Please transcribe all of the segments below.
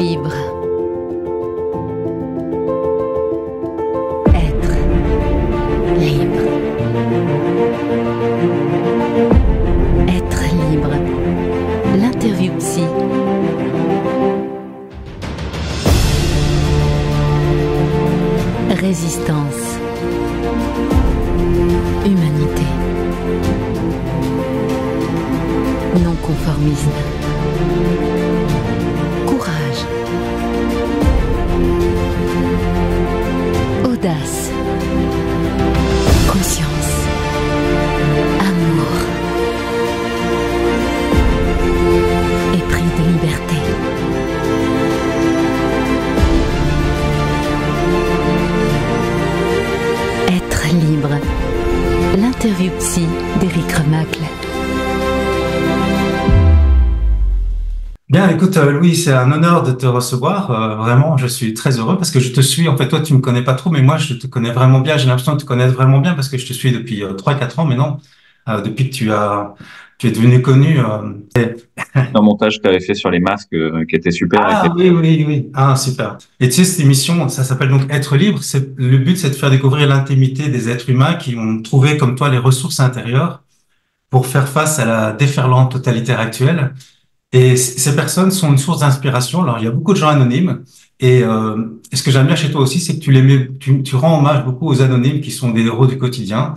libre. Être libre. Être libre. L'interview psy. Résistance. Humanité. Non-conformisme. Courage. Audace. Conscience. Amour. Épris de liberté. Être libre. L'interview psy d'Éric Remacle. Bien, écoute, Louis, c'est un honneur de te recevoir. Vraiment, je suis très heureux parce que je te suis. En fait, toi, tu me connais pas trop, mais moi, je te connais vraiment bien. J'ai l'impression de te connaître vraiment bien parce que je te suis depuis 3-4 ans maintenant, depuis que tu es devenu connu. Un montage que tu avais fait sur les masques qui était super. Ah oui, oui, oui. Ah, super. Et tu sais, cette émission, ça s'appelle donc Être libre. Le but, c'est de faire découvrir l'intimité des êtres humains qui ont trouvé, comme toi, les ressources intérieures pour faire face à la déferlante totalitaire actuelle. Et ces personnes sont une source d'inspiration. Alors, il y a beaucoup de gens anonymes. Et ce que j'aime bien chez toi aussi, c'est que tu rends hommage beaucoup aux anonymes qui sont des héros du quotidien.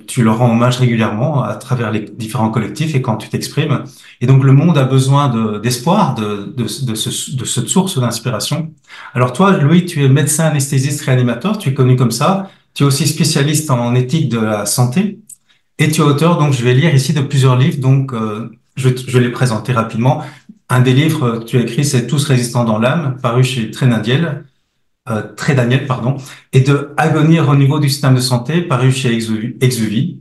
Tu leur rends hommage régulièrement à travers les différents collectifs et quand tu t'exprimes. Et donc, le monde a besoin d'espoir, de cette source d'inspiration. Alors, toi, Louis, tu es médecin anesthésiste réanimateur. Tu es connu comme ça. Tu es aussi spécialiste en éthique de la santé. Et tu es auteur, donc je vais lire ici de plusieurs livres, donc je vais les présenter rapidement. Un des livres que tu as écrit, c'est Tous résistants dans l'âme, paru chez Trédaniel, pardon, et de Agonir au niveau du système de santé, paru chez Exuvie.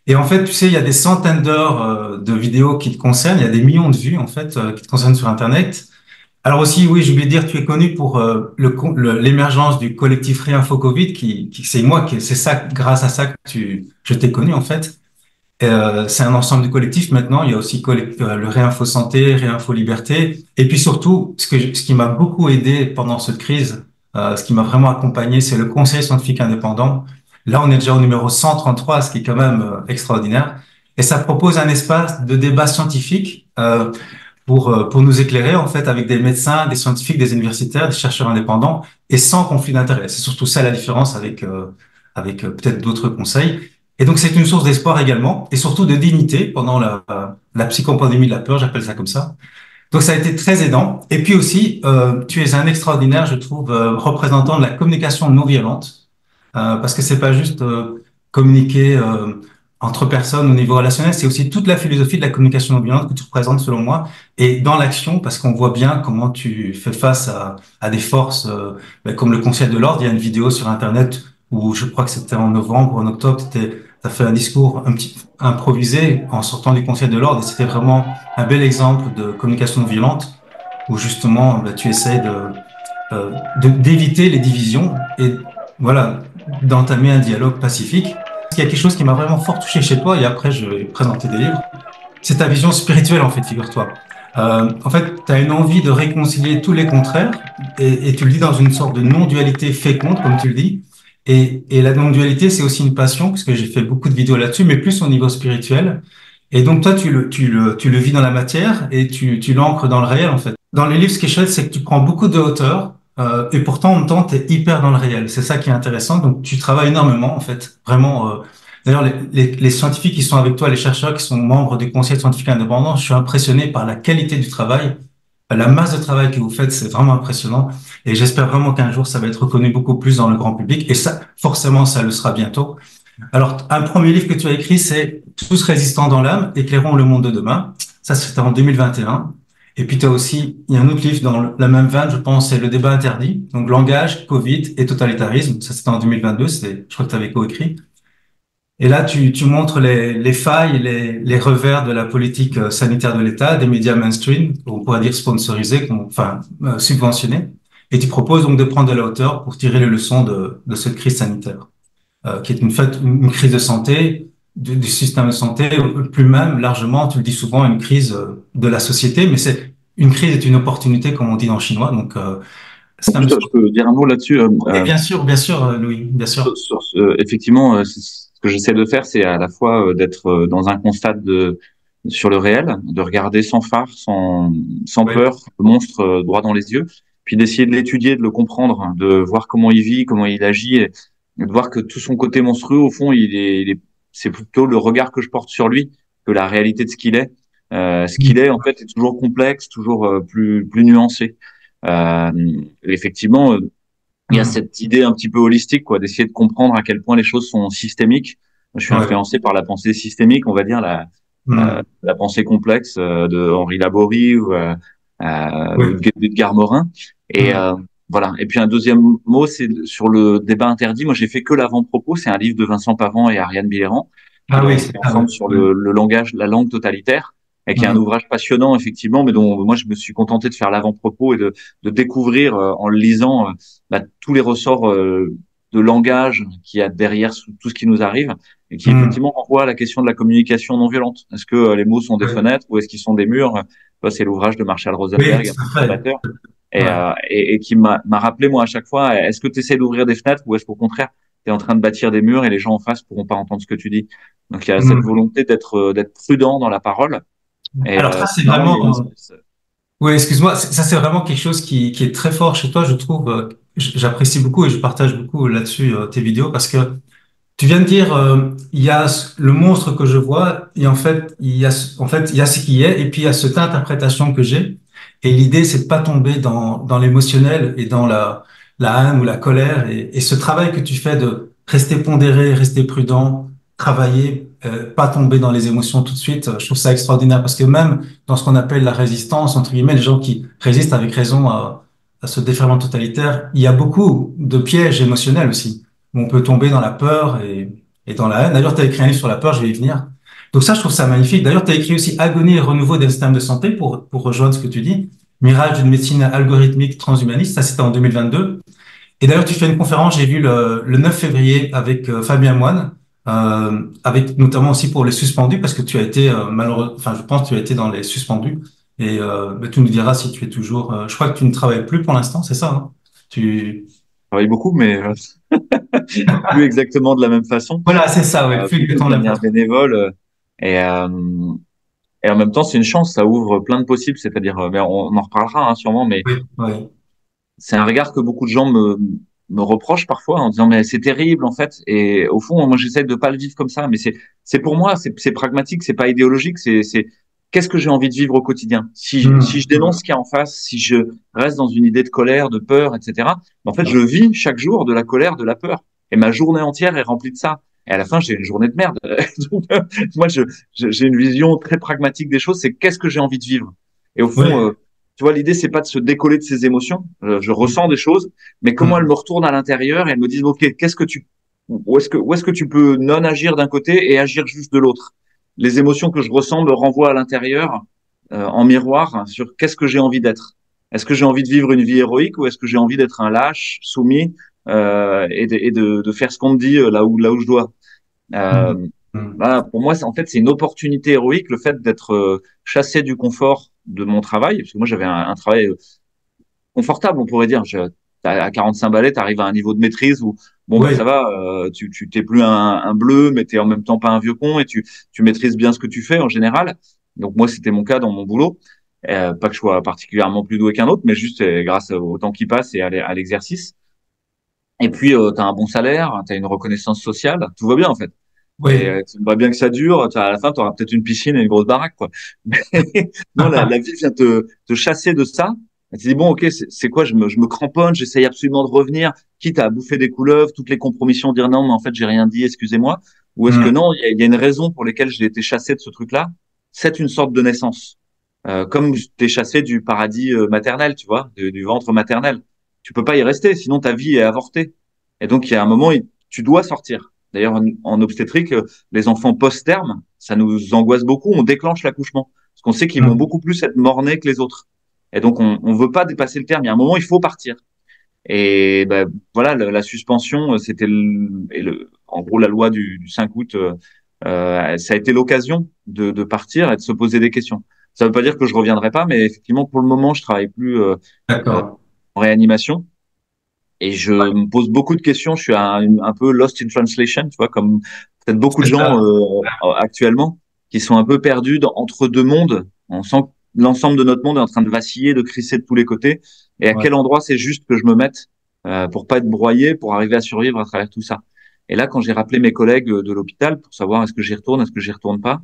Et en fait, tu sais, il y a des centaines d'heures de vidéos qui te concernent, il y a des millions de vues en fait qui te concernent sur Internet. Alors aussi, oui, je voulais dire, tu es connu pour l'émergence du collectif Réinfo Covid, c'est ça, grâce à ça que je t'ai connu en fait. C'est un ensemble de collectifs maintenant. Il y a aussi le Réinfo Santé, Réinfo Liberté. Et puis surtout, ce qui m'a beaucoup aidé pendant cette crise, ce qui m'a vraiment accompagné, c'est le Conseil scientifique indépendant. Là, on est déjà au numéro 133, ce qui est quand même extraordinaire. Et ça propose un espace de débat scientifique pour nous éclairer, en fait, avec des médecins, des scientifiques, des universitaires, des chercheurs indépendants, et sans conflit d'intérêt. C'est surtout ça la différence avec peut-être d'autres conseils. Et donc, c'est une source d'espoir également, et surtout de dignité pendant la psychopandémie de la peur, j'appelle ça comme ça. Donc, ça a été très aidant. Et puis aussi, tu es un extraordinaire, je trouve, représentant de la communication non violente, parce que c'est pas juste communiquer entre personnes au niveau relationnel, c'est aussi toute la philosophie de la communication non violente que tu représentes, selon moi, et dans l'action, parce qu'on voit bien comment tu fais face à des forces, comme le Conseil de l'ordre. Il y a une vidéo sur Internet où je crois que c'était en novembre ou en octobre, t'as fait un discours un petit improvisé en sortant du Conseil de l'ordre, et c'était vraiment un bel exemple de communication non violente où justement tu essaies d'éviter les divisions et voilà, d'entamer un dialogue pacifique. Il y a quelque chose qui m'a vraiment fort touché chez toi, et après je vais présenter des livres. C'est ta vision spirituelle en fait, figure-toi. En fait, tu as une envie de réconcilier tous les contraires, et tu le dis dans une sorte de non-dualité féconde, comme tu le dis. Et la non-dualité, c'est aussi une passion, parce que j'ai fait beaucoup de vidéos là-dessus, mais plus au niveau spirituel. Et donc toi, tu le vis dans la matière et tu l'ancres dans le réel en fait. Dans les livres, ce qui est chouette, c'est que tu prends beaucoup de hauteur, et pourtant en même temps, tu es hyper dans le réel. C'est ça qui est intéressant. Donc tu travailles énormément en fait, vraiment. D'ailleurs, les scientifiques qui sont avec toi, les chercheurs qui sont membres du Conseil scientifique indépendant, je suis impressionné par la qualité du travail. La masse de travail que vous faites, c'est vraiment impressionnant. Et j'espère vraiment qu'un jour, ça va être reconnu beaucoup plus dans le grand public. Et ça, forcément, ça le sera bientôt. Alors, un premier livre que tu as écrit, c'est Tous résistants dans l'âme, éclairons le monde de demain. Ça, c'était en 2021. Et puis, tu as aussi, il y a un autre livre dans la même veine, je pense, c'est Le débat interdit. Donc, langage, Covid et totalitarisme. Ça, c'était en 2022. Je crois que tu avais coécrit. Et là, tu montres les failles, les revers de la politique sanitaire de l'État, des médias mainstream, on pourrait dire sponsorisés, subventionnés. Et tu proposes donc de prendre de la hauteur pour tirer les leçons de cette crise sanitaire, qui est une crise de santé, du système de santé, plus même largement, tu le dis souvent, une crise de la société, mais c'est une crise est une opportunité, comme on dit en chinois. Donc, système de Juste, je santé. peux dire un mot là-dessus. Et bien sûr, Louis, bien sûr. Effectivement, ce que j'essaie de faire, c'est à la fois d'être dans un constat sur le réel, de regarder sans phare, sans Oui. peur, le monstre droit dans les yeux, puis d'essayer de l'étudier, de le comprendre, hein, de voir comment il vit, comment il agit, et de voir que tout son côté monstrueux, au fond, c'est plutôt le regard que je porte sur lui que la réalité de ce qu'il est. Ce qu'il est, en fait, est toujours complexe, toujours plus nuancé. Euh, Effectivement, il y a Mm. cette idée un petit peu holistique, quoi, d'essayer de comprendre à quel point les choses sont systémiques. Je suis Ouais. influencé par la pensée systémique, on va dire Mm. la pensée complexe de Henri Laborie ou Oui. d'Edgar Morin. Et Mm. voilà. Et puis un deuxième mot, c'est sur le débat interdit. Moi, j'ai fait que l'avant-propos. C'est un livre de Vincent Pavant et Ariane Billéran qui Ah l'ont oui, écrit ah oui. ensemble sur Mm. le langage, la langue totalitaire, et qui est un Mm. ouvrage passionnant effectivement, mais dont moi je me suis contenté de faire l'avant-propos et de découvrir en le lisant tous les ressorts de langage qu'il y a derrière tout ce qui nous arrive et qui Mm. effectivement renvoie à la question de la communication non violente. Est-ce que les mots sont des Ouais. fenêtres ou est-ce qu'ils sont des murs? C'est l'ouvrage de Marshall Oui, Rosenberg, un tout à fait. conservateur, Ouais. et qui m'a rappelé moi à chaque fois, est-ce que tu essaies d'ouvrir des fenêtres ou est-ce qu'au contraire, tu es en train de bâtir des murs et les gens en face pourront pas entendre ce que tu dis? Donc il y a cette Mm. volonté d'être prudent dans la parole. Et Alors ça, c'est c'est marrant, il y a une vraiment, espèce. oui, excuse-moi, ça c'est vraiment quelque chose qui est très fort chez toi, je trouve. J'apprécie beaucoup et je partage beaucoup là-dessus tes vidéos parce que tu viens de dire, il y a le monstre que je vois et en fait, il y a ce qui est et puis il y a cette interprétation que j'ai. Et l'idée, c'est de pas tomber dans l'émotionnel et dans la haine ou la colère et ce travail que tu fais de rester pondéré, rester prudent, travailler, pas tomber dans les émotions tout de suite. Je trouve ça extraordinaire parce que même dans ce qu'on appelle la résistance, entre guillemets, les gens qui résistent avec raison à ce déferlement totalitaire, il y a beaucoup de pièges émotionnels aussi où on peut tomber dans la peur et dans la haine. D'ailleurs, tu as écrit un livre sur la peur, je vais y venir. Donc ça, je trouve ça magnifique. D'ailleurs, tu as écrit aussi Agonie et renouveau des systèmes de santé pour rejoindre ce que tu dis. Mirage d'une médecine algorithmique transhumaniste, ça c'était en 2022. Et d'ailleurs, tu fais une conférence, j'ai vu le 9 février avec Fabien Moine, avec notamment aussi pour les suspendus, parce que tu as été malheureux, enfin je pense que tu as été dans les suspendus. Et ben, tu nous diras si tu es toujours. Je crois que tu ne travailles plus pour l'instant, c'est ça, hein? Tu. Travaille beaucoup, mais plus exactement de la même façon, Voilà, c'est ça, ouais, plus que plutôt de temps de la manière façon. bénévole. Et, euh, et en même temps, c'est une chance, ça ouvre plein de possibles. C'est-à-dire, mais on en reparlera hein, sûrement, mais Oui, oui. c'est un regard que beaucoup de gens me reprochent parfois en disant mais c'est terrible en fait. Et au fond, moi j'essaie de pas le vivre comme ça, mais c'est pour moi, c'est pragmatique, c'est pas idéologique, c'est qu'est-ce que j'ai envie de vivre au quotidien. Si je Hum, dénonce hum, ce qu'il y a en face, si je reste dans une idée de colère, de peur, etc. En fait, je vis chaque jour de la colère, de la peur, et ma journée entière est remplie de ça. Et à la fin, j'ai une journée de merde. Donc, moi, j'ai une vision très pragmatique des choses. C'est qu'est-ce que j'ai envie de vivre. Et au fond, oui. tu vois, l'idée, c'est pas de se décoller de ses émotions. Je ressens des choses, mais comment elles Hum, me retournent à l'intérieur et elles me disent, OK, où est-ce que tu peux non agir d'un côté et agir juste de l'autre? Les émotions que je ressens me renvoient à l'intérieur, en miroir sur qu'est-ce que j'ai envie d'être. Est-ce que j'ai envie de vivre une vie héroïque ou est-ce que j'ai envie d'être un lâche, soumis, de faire ce qu'on me dit là où je dois? hum, Euh, hum. Bah, pour moi, en fait, c'est une opportunité héroïque, le fait d'être chassé du confort de mon travail, parce que moi, j'avais un travail confortable, on pourrait dire. À 45 balais, tu arrives à un niveau de maîtrise où, bon, bah, ça Oui, va, tu t'es plus un bleu, mais t'es en même temps pas un vieux con et tu maîtrises bien ce que tu fais en général. Donc, moi, c'était mon cas dans mon boulot. Pas que je sois particulièrement plus doué qu'un autre, mais juste grâce au temps qui passe et à l'exercice. Et puis, tu as un bon salaire, tu as une reconnaissance sociale, tout va bien en fait. Et oui. tu aimerais bien que ça dure. À la fin, tu auras peut-être une piscine et une grosse baraque, quoi. Mais non, la vie vient te chasser de ça. Et tu dis, bon, ok, c'est quoi? Je me cramponne, j'essaye absolument de revenir, quitte à bouffer des couleuvres, toutes les compromissions, dire non, mais en fait, j'ai rien dit, excusez-moi. Ou est-ce que Hum, non, il y a une raison pour laquelle j'ai été chassé de ce truc-là? C'est une sorte de naissance. Comme t'es chassé du paradis maternel, tu vois, du ventre maternel. Tu peux pas y rester, sinon ta vie est avortée. Et donc, il y a un moment, tu dois sortir. D'ailleurs, en obstétrique, les enfants post-terme, ça nous angoisse beaucoup. On déclenche l'accouchement parce qu'on sait qu'ils vont hum, beaucoup plus être morts-nés que les autres. Et donc, on veut pas dépasser le terme. Il y a un moment, il faut partir. Et ben, voilà, la suspension, c'était en gros la loi du 5 août. Ça a été l'occasion de partir et de se poser des questions. Ça veut pas dire que je reviendrai pas, mais effectivement, pour le moment, je travaille plus euh, D'accord. en réanimation. Et je me pose beaucoup de questions. Je suis un peu lost in translation, tu vois, comme peut-être beaucoup de C'est gens ça. actuellement qui sont un peu perdus entre deux mondes. On sent que l'ensemble de notre monde est en train de vaciller, de crisser de tous les côtés. Et à Ouais. quel endroit c'est juste que je me mette pour pas être broyé, pour arriver à survivre à travers tout ça. Et là, quand j'ai rappelé mes collègues de l'hôpital pour savoir est-ce que j'y retourne, est-ce que j'y retourne pas,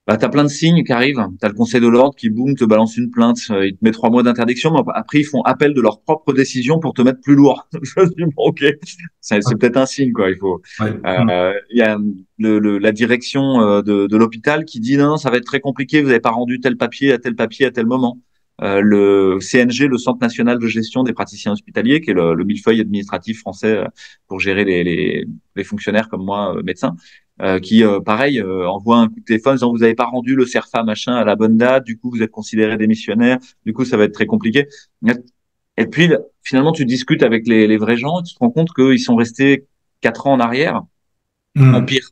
bah, t'as plein de signes qui arrivent. T'as le Conseil de l'ordre qui, boum, te balance une plainte. Il te met 3 mois d'interdiction. Mais après, ils font appel de leur propre décision pour te mettre plus lourd. Je me dis, bon, ok, c'est peut-être un signe, quoi. Ouais. Mm. Il y a la direction de l'hôpital qui dit non, ça va être très compliqué. Vous n'avez pas rendu tel papier à tel moment. Le CNG, le Centre national de gestion des praticiens hospitaliers, qui est le millefeuille administratif français pour gérer les fonctionnaires comme moi, médecins qui, pareil, envoie un coup de téléphone disant vous n'avez pas rendu le CERFA machin à la bonne date, du coup vous êtes considéré démissionnaire, du coup ça va être très compliqué. Et puis finalement tu discutes avec les vrais gens, et tu te rends compte qu'ils sont restés 4 ans en arrière, en Mm. pire.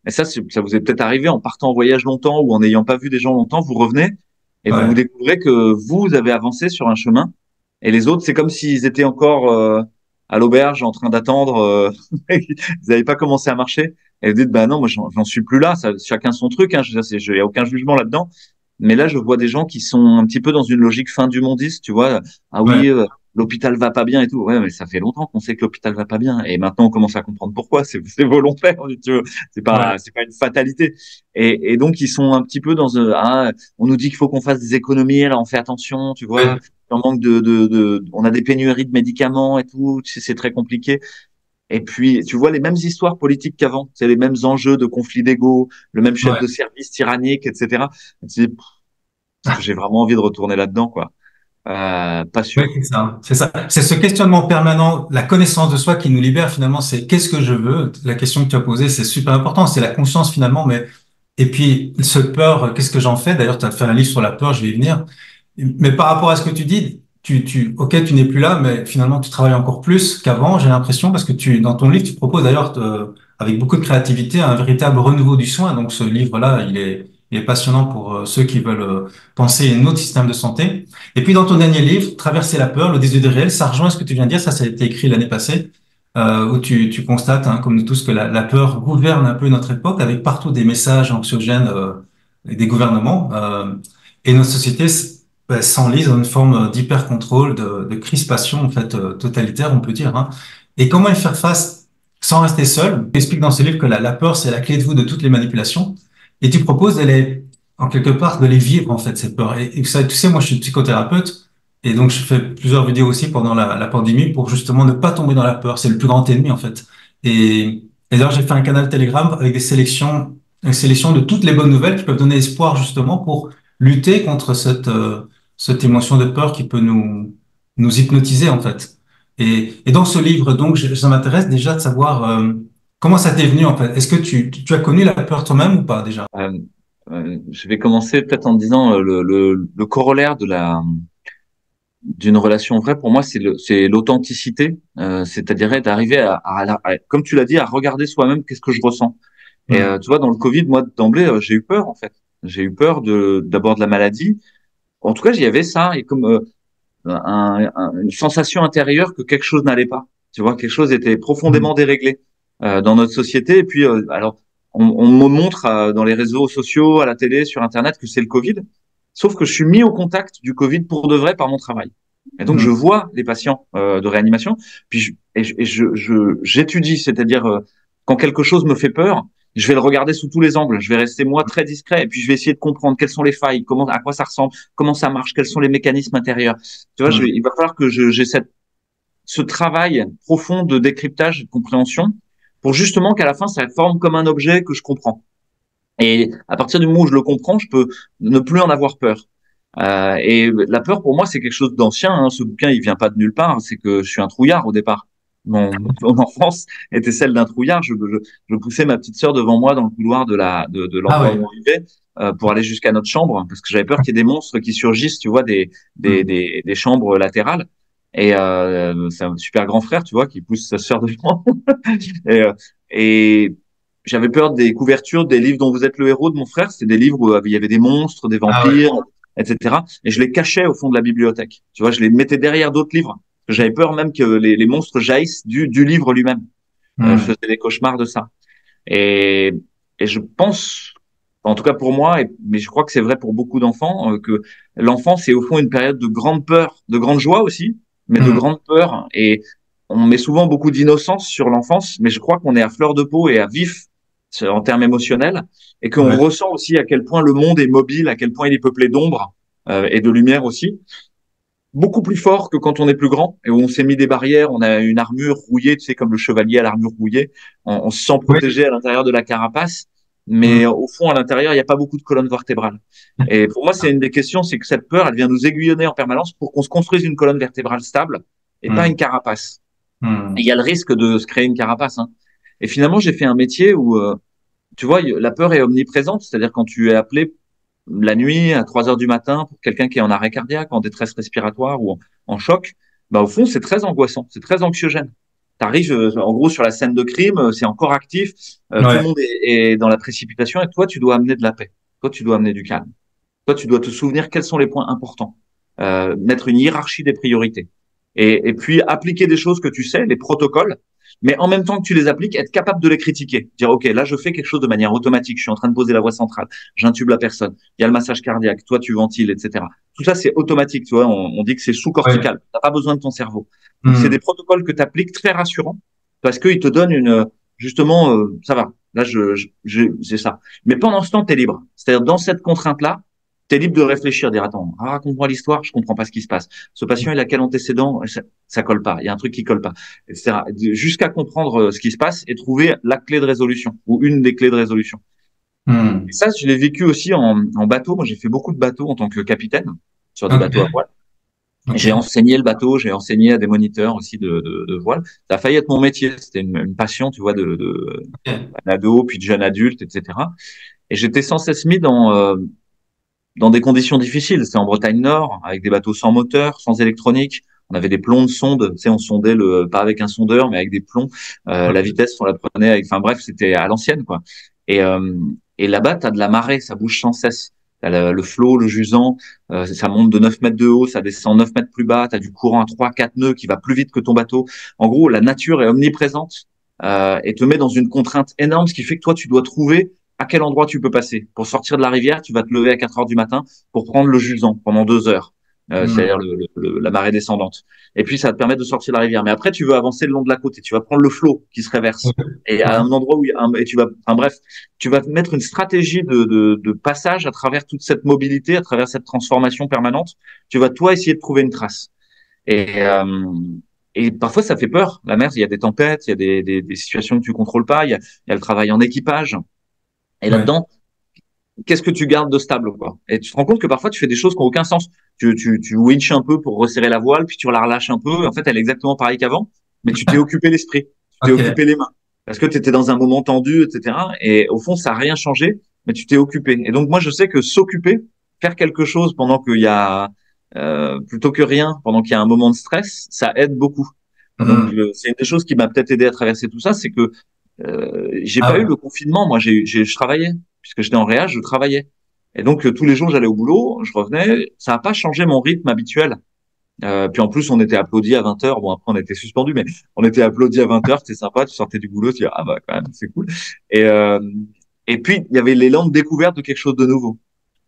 Et ça vous est peut-être arrivé en partant en voyage longtemps ou en n'ayant pas vu des gens longtemps, vous revenez et vous Ouais. découvrez que vous avez avancé sur un chemin et les autres, c'est comme s'ils étaient encore à l'auberge en train d'attendre, ils n'avaient pas commencé à marcher. Et vous dites, bah non, moi j'en suis plus là, ça, chacun son truc, hein, il n'y a aucun jugement là-dedans. Mais là, je vois des gens qui sont un petit peu dans une logique fin du mondiste, tu vois. Ah Ouais. oui, l'hôpital va pas bien et tout. Ouais, mais ça fait longtemps qu'on sait que l'hôpital va pas bien. Et maintenant, on commence à comprendre pourquoi. C'est volontaire, tu vois. Ouais. C'est pas une fatalité. Et donc, ils sont un petit peu dans on nous dit qu'il faut qu'on fasse des économies, là, on fait attention, tu vois. Ouais. On manque on a des pénuries de médicaments et tout. Tu sais, c'est très compliqué. Et puis, tu vois les mêmes histoires politiques qu'avant. C'est les mêmes enjeux de conflits d'ego, le même chef Ouais. de service tyrannique, etc. Et tu dis, est-ce que j'ai vraiment envie de retourner là-dedans, quoi? Pas Oui, sûr. c'est ça. C'est ça. C'est ce questionnement permanent, la connaissance de soi qui nous libère finalement. C'est qu'est-ce que je veux? La question que tu as posée, c'est super important. C'est la conscience finalement. Mais et puis ce peur, qu'est-ce que j'en fais? D'ailleurs, tu as fait un livre sur la peur. Je vais y venir. Mais par rapport à ce que tu dis, ok, tu n'es plus là, mais finalement, tu travailles encore plus qu'avant, j'ai l'impression, parce que dans ton livre, tu proposes d'ailleurs, avec beaucoup de créativité, un véritable renouveau du soin. Donc, ce livre-là, il est passionnant pour ceux qui veulent penser à un autre système de santé. Et puis, dans ton dernier livre, Traverser la peur, le désir du réel, ça rejoint ce que tu viens de dire. Ça a été écrit l'année passée, où tu constates, hein, comme nous tous, que la peur gouverne un peu notre époque, avec partout des messages anxiogènes des gouvernements. Et notre société s'enlise dans une forme d'hyper-contrôle, de crispation en fait totalitaire, on peut dire. Hein. Et comment y faire face sans rester seul? Tu expliques dans ce livre que la peur, c'est la clé de voûte de toutes les manipulations. Et tu proposes en quelque part, de les vivre en fait ces peurs. Et ça, tu sais, moi, je suis psychothérapeute et donc je fais plusieurs vidéos aussi pendant la pandémie pour justement ne pas tomber dans la peur. C'est le plus grand ennemi en fait. Et d'ailleurs, j'ai fait un canal Telegram avec une sélection de toutes les bonnes nouvelles qui peuvent donner espoir justement pour lutter contre cette émotion de peur qui peut nous hypnotiser en fait. Et dans ce livre, donc, ça m'intéresse déjà de savoir comment ça t'est venu en fait. Est-ce que tu as connu la peur toi-même ou pas déjà? Euh, je vais commencer peut-être en disant le corollaire d'une relation vraie pour moi, c'est l'authenticité, c'est-à-dire d'arriver comme tu l'as dit, à regarder soi-même qu'est-ce que je ressens. Et Hmm. tu vois, dans le Covid, moi d'emblée, j'ai eu peur en fait. J'ai eu peur d'abord de la maladie. En tout cas, j'y avais ça et comme une sensation intérieure que quelque chose n'allait pas. Tu vois, quelque chose était Hmm. profondément déréglé dans notre société. Et puis, alors, on me montre dans les réseaux sociaux, à la télé, sur Internet que c'est le Covid. Sauf que je suis mis au contact du Covid pour de vrai par mon travail. Et donc, je Hmm. vois les patients de réanimation, puis j'étudie, c'est-à-dire quand quelque chose me fait peur, je vais le regarder sous tous les angles. Je vais rester moi très discret, et puis je vais essayer de comprendre quelles sont les failles, à quoi ça ressemble, comment ça marche, quels sont les mécanismes intérieurs. Tu vois, Hmm. il va falloir que j'ai ce travail profond de décryptage et de compréhension pour justement qu'à la fin, ça forme comme un objet que je comprends. Et à partir du moment où je le comprends, je peux ne plus en avoir peur. Et la peur, pour moi, c'est quelque chose d'ancien. Hein. Ce bouquin, il vient pas de nulle part. C'est que je suis un trouillard au départ. Mon enfance était celle d'un trouillard. Je poussais ma petite sœur devant moi dans le couloir de Ah l'endroit oui. où on vivait pour aller jusqu'à notre chambre parce que j'avais peur qu'il y ait des monstres qui surgissent, tu vois, Hmm. des chambres latérales. Et c'est un super grand frère, tu vois, qui pousse sa sœur devant. et, euh, et j'avais peur des couvertures des livres dont vous êtes le héros de mon frère. C'était des livres où il y avait des monstres, des Ah ouais. vampires, etc. Et je les cachais au fond de la bibliothèque. Tu vois, je les mettais derrière d'autres livres. Parce que j'avais peur même que les monstres jaillissent du livre lui-même. Je Hmm. faisais des cauchemars de ça. Et, et je pense, en tout cas pour moi, mais je crois que c'est vrai pour beaucoup d'enfants, que l'enfance c'est au fond une période de grande peur, de grande joie aussi, mais de Hmm. grande peur. Et on met souvent beaucoup d'innocence sur l'enfance, mais je crois qu'on est à fleur de peau et à vif en termes émotionnels, et qu'on Ouais. ressent aussi à quel point le monde est mobile, à quel point il est peuplé d'ombre et de lumière aussi beaucoup plus fort que quand on est plus grand et où on s'est mis des barrières, on a une armure rouillée, tu sais, comme le chevalier à l'armure rouillée, on se sent Oui. protégé à l'intérieur de la carapace, Hmm. mais au fond, à l'intérieur, il n'y a pas beaucoup de colonne vertébrale. Et pour moi, c'est une des questions, c'est que cette peur, elle vient nous aiguillonner en permanence pour qu'on se construise une colonne vertébrale stable et pas Hmm. une carapace. Et il Hmm. y a le risque de se créer une carapace, hein. Et finalement, j'ai fait un métier où, tu vois, la peur est omniprésente, c'est-à-dire quand tu es appelé la nuit à 3 heures du matin pour quelqu'un qui est en arrêt cardiaque, en détresse respiratoire ou en choc, bah au fond c'est très angoissant, c'est très anxiogène. T'arrives en gros sur la scène de crime, c'est encore actif, tout le Ouais. monde est dans la précipitation et toi tu dois amener de la paix, toi tu dois amener du calme, toi tu dois te souvenir quels sont les points importants, mettre une hiérarchie des priorités et puis appliquer des choses que tu sais, les protocoles, mais en même temps que tu les appliques, être capable de les critiquer. Dire, OK, là, je fais quelque chose de manière automatique. Je suis en train de poser la voix centrale. J'intube la personne. Il y a le massage cardiaque. Toi, tu ventiles, etc. Tout ça, c'est automatique. Tu vois, on dit que c'est Ouais. sous-cortical. Tu n'as pas besoin de ton cerveau. Donc, c'est Hmm. des protocoles que tu appliques très rassurants parce qu'ils te donnent justement, ça va. Là, c'est ça. Mais pendant ce temps, tu es libre. C'est-à-dire, dans cette contrainte-là, tu es libre de réfléchir, dire, attends, raconte-moi l'histoire, je comprends pas ce qui se passe. Ce patient, il a quel antécédent? Ça colle pas. Il y a un truc qui colle pas, etc. Jusqu'à comprendre ce qui se passe et trouver la clé de résolution ou une des clés de résolution. Et Hmm. ça, je l'ai vécu aussi en bateau. Moi, j'ai fait beaucoup de bateaux en tant que capitaine sur des bateaux à Ok. voile. Ok. J'ai enseigné le bateau, j'ai enseigné à des moniteurs aussi de voile. Ça a failli être mon métier. C'était une passion, tu vois, de Ok. ado, puis de jeune adulte, etc. Et j'étais sans cesse mis dans des conditions difficiles. C'était en Bretagne Nord, avec des bateaux sans moteur, sans électronique. On avait des plombs de sonde, tu sais, on sondait pas avec un sondeur, mais avec des plombs. La Ok. vitesse, on la prenait avec, enfin bref, c'était à l'ancienne, quoi. Et, euh, et là-bas, t'as de la marée, ça bouge sans cesse. T'as le flot, le jusant, ça monte de 9 mètres de haut, ça descend 9 mètres plus bas, t'as du courant à 3, 4 nœuds qui va plus vite que ton bateau. En gros, la nature est omniprésente et te met dans une contrainte énorme, ce qui fait que toi, tu dois trouver à quel endroit tu peux passer. Pour sortir de la rivière, tu vas te lever à 4 heures du matin pour prendre le jusant pendant 2 heures, Hmm. c'est-à-dire la marée descendante. Et puis, ça va te permettre de sortir de la rivière. Mais après, tu veux avancer le long de la côte et tu vas prendre le flot qui se réverse. Ok. Et à Ok. un endroit où et tu vas, enfin bref, tu vas mettre une stratégie de passage à travers toute cette mobilité, à travers cette transformation permanente. Tu vas toi essayer de trouver une trace. Et, euh, et parfois, ça fait peur. La mer, il y a des tempêtes, il y a des situations que tu contrôles pas, il y a le travail en équipage. Et Ouais. là-dedans, qu'est-ce que tu gardes de stable, quoi? Et tu te rends compte que parfois tu fais des choses qui n'ont aucun sens. Tu winches un peu pour resserrer la voile, puis tu la relâches un peu. En fait, elle est exactement pareille qu'avant, mais tu t'es occupé l'esprit, tu t'es Ok. occupé les mains, parce que tu étais dans un moment tendu, etc. Et au fond, ça n'a rien changé, mais tu t'es occupé. Et donc moi, je sais que s'occuper, faire quelque chose pendant qu'il y a plutôt que rien, pendant qu'il y a un moment de stress, ça aide beaucoup. Donc Hmm. c'est une des choses qui m'a peut-être aidé à traverser tout ça, c'est que j'ai Ah pas eu ouais. le confinement. Moi, je travaillais puisque j'étais en réa, je travaillais. Et donc, tous les jours, j'allais au boulot, je revenais. Ça n'a pas changé mon rythme habituel. Puis en plus, on était applaudis à 20 heures. Bon, après, on était suspendus, mais on était applaudis à 20 heures. C'était sympa. Tu sortais du boulot, tu dis, ah bah, quand même, c'est cool. Et, euh, et puis, il y avait l'élan de découverte de quelque chose de nouveau,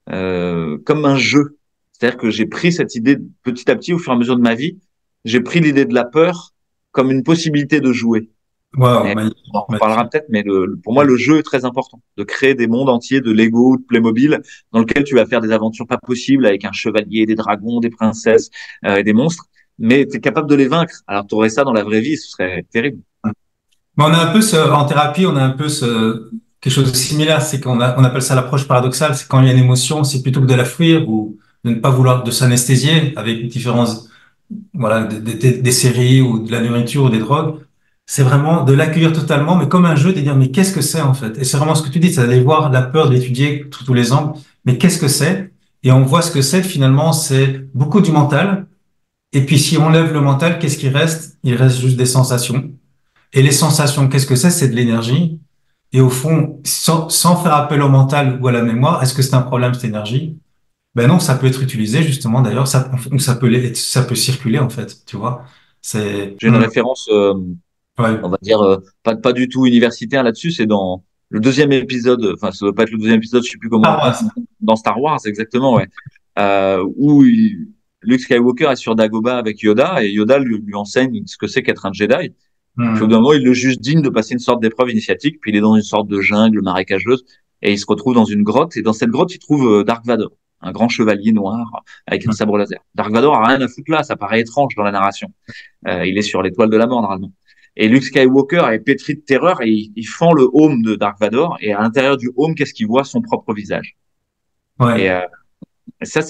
comme un jeu. C'est-à-dire que j'ai pris cette idée petit à petit, au fur et à mesure de ma vie, j'ai pris l'idée de la peur comme une possibilité de jouer. Wow, Et on en magnifique, reparlera magnifique. peut-être, mais pour moi, le jeu est très important. De créer des mondes entiers de Lego, de Playmobil, dans lequel tu vas faire des aventures pas possibles avec un chevalier, des dragons, des princesses et des monstres, mais tu es capable de les vaincre. Alors, tu aurais ça dans la vraie vie, ce serait terrible. Mais on a un peu en thérapie, on a un peu quelque chose de similaire, c'est on appelle ça l'approche paradoxale, c'est quand il y a une émotion, c'est plutôt que de la fuir ou de ne pas vouloir de s'anesthésier avec différents, voilà, des séries ou de la nourriture ou des drogues. C'est vraiment de l'accueillir totalement, mais comme un jeu, de dire, mais qu'est-ce que c'est en fait? Et c'est vraiment ce que tu dis, c'est d'aller voir la peur, de l'étudier sous tous les angles, mais qu'est-ce que c'est? Et on voit ce que c'est, finalement, c'est beaucoup du mental. Et puis si on lève le mental, qu'est-ce qui reste? Il reste juste des sensations. Et les sensations, qu'est-ce que c'est? C'est de l'énergie. Et au fond, sans faire appel au mental ou à la mémoire, est-ce que c'est un problème, cette énergie? Ben non, ça peut être utilisé justement. D'ailleurs, ça peut circuler en fait. Tu vois, c'est J'ai une référence, ouais. on va dire, pas du tout universitaire là-dessus. C'est dans le deuxième épisode, enfin, ça doit pas être le deuxième épisode, je sais plus Ah, comment, ouais. dans Star Wars, exactement, ouais. Où Luke Skywalker est sur Dagobah avec Yoda et Yoda lui enseigne ce que c'est qu'être un Jedi. Puis au bout d'un Hmm. moment, il le juge digne de passer une sorte d'épreuve initiatique. Puis il est dans une sorte de jungle marécageuse et il se retrouve dans une grotte. Et dans cette grotte, il trouve Dark Vador, un grand chevalier noir avec un sabre laser. Dark Vador a rien à foutre là, ça paraît étrange dans la narration. Il est sur l'étoile de la mort normalement. Et Luke Skywalker est pétri de terreur et il fend le home de Dark Vador. Et à l'intérieur du home, qu'est-ce qu'il voit? Son propre visage. Et Ouais, ça,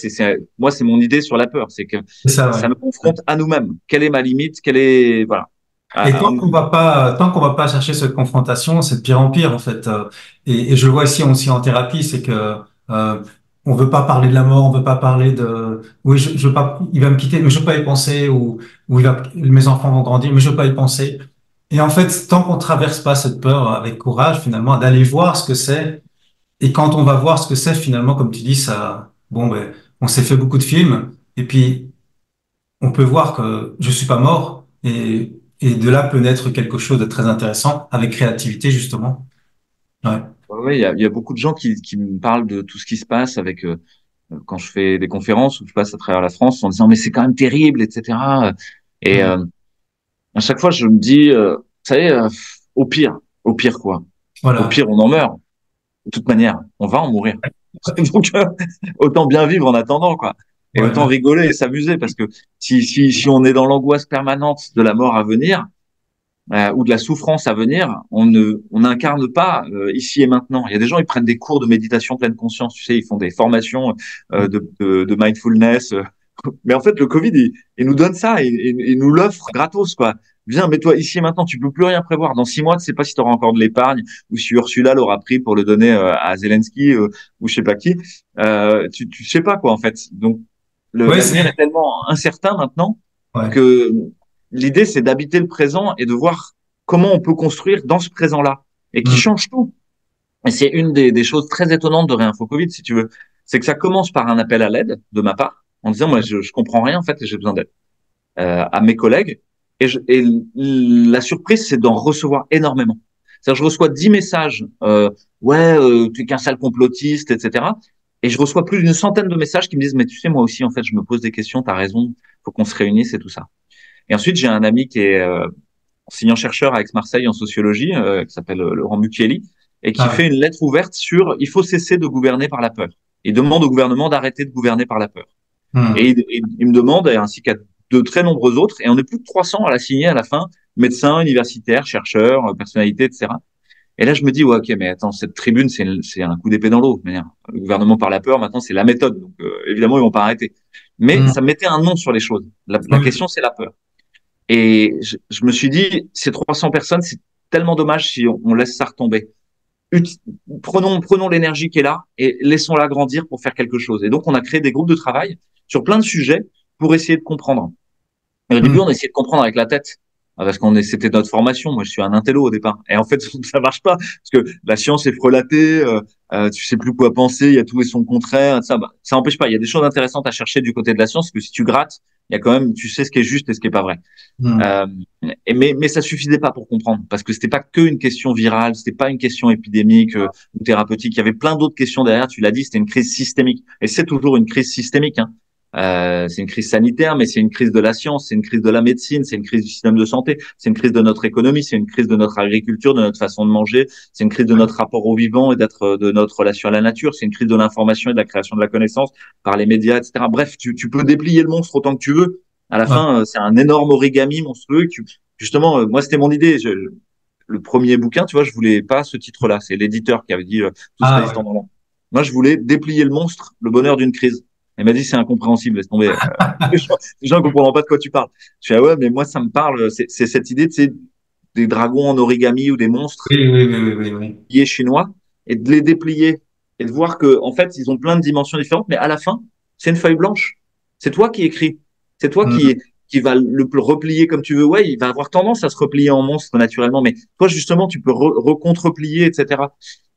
moi, c'est mon idée sur la peur, c'est que c'est ça, ça ouais. me confronte à nous-mêmes. Quelle est ma limite? Quelle est, voilà. Et À- à- tant qu'on va pas chercher cette confrontation, c'est de pire en pire en fait. Et je le vois ici aussi en thérapie, c'est que on veut pas parler de la mort, on veut pas parler de, oui, je veux pas, il va me quitter, mais je veux pas y penser, ou mes enfants vont grandir, mais je veux pas y penser. Et en fait, tant qu'on traverse pas cette peur avec courage, finalement, d'aller voir ce que c'est, et quand on va voir ce que c'est, finalement, comme tu dis, ça, bon, ben, on s'est fait beaucoup de films, et puis on peut voir que je suis pas mort et de là peut naître quelque chose de très intéressant avec créativité justement. Ouais. Ouais, il y a beaucoup de gens qui me parlent de tout ce qui se passe avec quand je fais des conférences où je passe à travers la France en disant mais c'est quand même terrible, etc. Et Mm. à chaque fois je me dis, vous savez, au pire quoi, au Voilà. pire on en meurt. De toute manière, on va en mourir. Donc autant bien vivre en attendant quoi. Et Ouais, autant ouais. rigoler et s'amuser parce que si on est dans l'angoisse permanente de la mort à venir, ou de la souffrance à venir, on n'incarne pas ici et maintenant. Il y a des gens, ils prennent des cours de méditation pleine conscience, tu sais, ils font des formations de mindfulness. Mais en fait, le Covid, il nous donne ça, il nous l'offre gratos, quoi. Viens, mets-toi ici et maintenant, tu peux plus rien prévoir. Dans 6 mois, tu sais pas si tu auras encore de l'épargne ou si Ursula l'aura pris pour le donner à Zelensky ou je sais pas qui. Tu sais pas quoi en fait. Donc Ouais, l'avenir est tellement incertain maintenant ouais. que l'idée, c'est d'habiter le présent et de voir comment on peut construire dans ce présent-là et qui Mm. change tout. Et c'est une des choses très étonnantes de Réinfo Covid, si tu veux. C'est que ça commence par un appel à l'aide de ma part en disant, moi, je comprends rien, en fait, et j'ai besoin d'aide à mes collègues. Et la surprise, c'est d'en recevoir énormément. C'est-à-dire, je reçois 10 messages, ouais, tu es qu'un sale complotiste, etc. Et je reçois plus d'une centaine de messages qui me disent, mais tu sais, moi aussi, en fait, je me pose des questions, t'as raison, faut qu'on se réunisse et tout ça. Et ensuite, j'ai un ami qui est enseignant-chercheur à Aix-Marseille en sociologie, qui s'appelle Laurent Mucchielli, et qui Ah fait ouais. une lettre ouverte sur il faut cesser de gouverner par la peur. Il demande au gouvernement d'arrêter de gouverner par la peur. Et Mm. il me demande, ainsi qu'à de très nombreux autres, et on est plus de 300 à la signer à la fin, médecins, universitaires, chercheurs, personnalités, etc. Et là, je me dis, ouais, ok, mais attends, cette tribune, c'est un coup d'épée dans l'eau. Le gouvernement par la peur, maintenant, c'est la méthode. Donc, évidemment, ils vont pas arrêter. Mais Mm. ça mettait un nom sur les choses. La Oui. question, c'est la peur. Et je me suis dit, ces 300 personnes, c'est tellement dommage si on laisse ça retomber. Prenons l'énergie qui est là et laissons-la grandir pour faire quelque chose. Et donc, on a créé des groupes de travail sur plein de sujets pour essayer de comprendre. Et au début, Mm. on essayait de comprendre avec la tête. Parce c'était notre formation. Moi, je suis un intello au départ. Et en fait, ça marche pas. Parce que la science est frelatée, tu sais plus quoi penser, il y a tout et son contraire. Ça empêche pas. Il y a des choses intéressantes à chercher du côté de la science, parce que si tu grattes, il y a quand même, tu sais ce qui est juste et ce qui est pas vrai. Mm. Euh, mais ça suffisait pas pour comprendre, parce que c'était pas que une question virale, c'était pas une question épidémique ou thérapeutique. Il y avait plein d'autres questions derrière. Tu l'as dit, c'était une crise systémique, et c'est toujours une crise systémique. Hein. C'est une crise sanitaire, mais c'est une crise de la science, c'est une crise de la médecine, c'est une crise du système de santé, c'est une crise de notre économie, c'est une crise de notre agriculture, de notre façon de manger, c'est une crise de notre rapport au vivant et de notre relation à la nature, c'est une crise de l'information et de la création de la connaissance par les médias, etc. Bref, tu peux déplier le monstre autant que tu veux. À la Ouais. fin, c'est un énorme origami monstrueux. Justement, moi, c'était mon idée. Le premier bouquin, tu vois, je voulais pas ce titre-là. C'est l'éditeur qui avait dit tous Ah résistant ouais. dans l'ombre. Moi, je voulais déplier le monstre, le bonheur d'une crise. Il m'a dit c'est incompréhensible, laisse tomber. Les gens ne comprendront pas de quoi tu parles. Je fais ah ouais, mais moi ça me parle. C'est cette idée de des dragons en origami ou des monstres Oui, oui, oui, oui, oui, oui. liés chinois et de les déplier et de voir que en fait ils ont plein de dimensions différentes, mais à la fin c'est une feuille blanche. C'est toi qui écris. C'est toi Mm. qui va le replier comme tu veux. Ouais, il va avoir tendance à se replier en monstre naturellement, mais toi justement, tu peux recontre-plier, etc.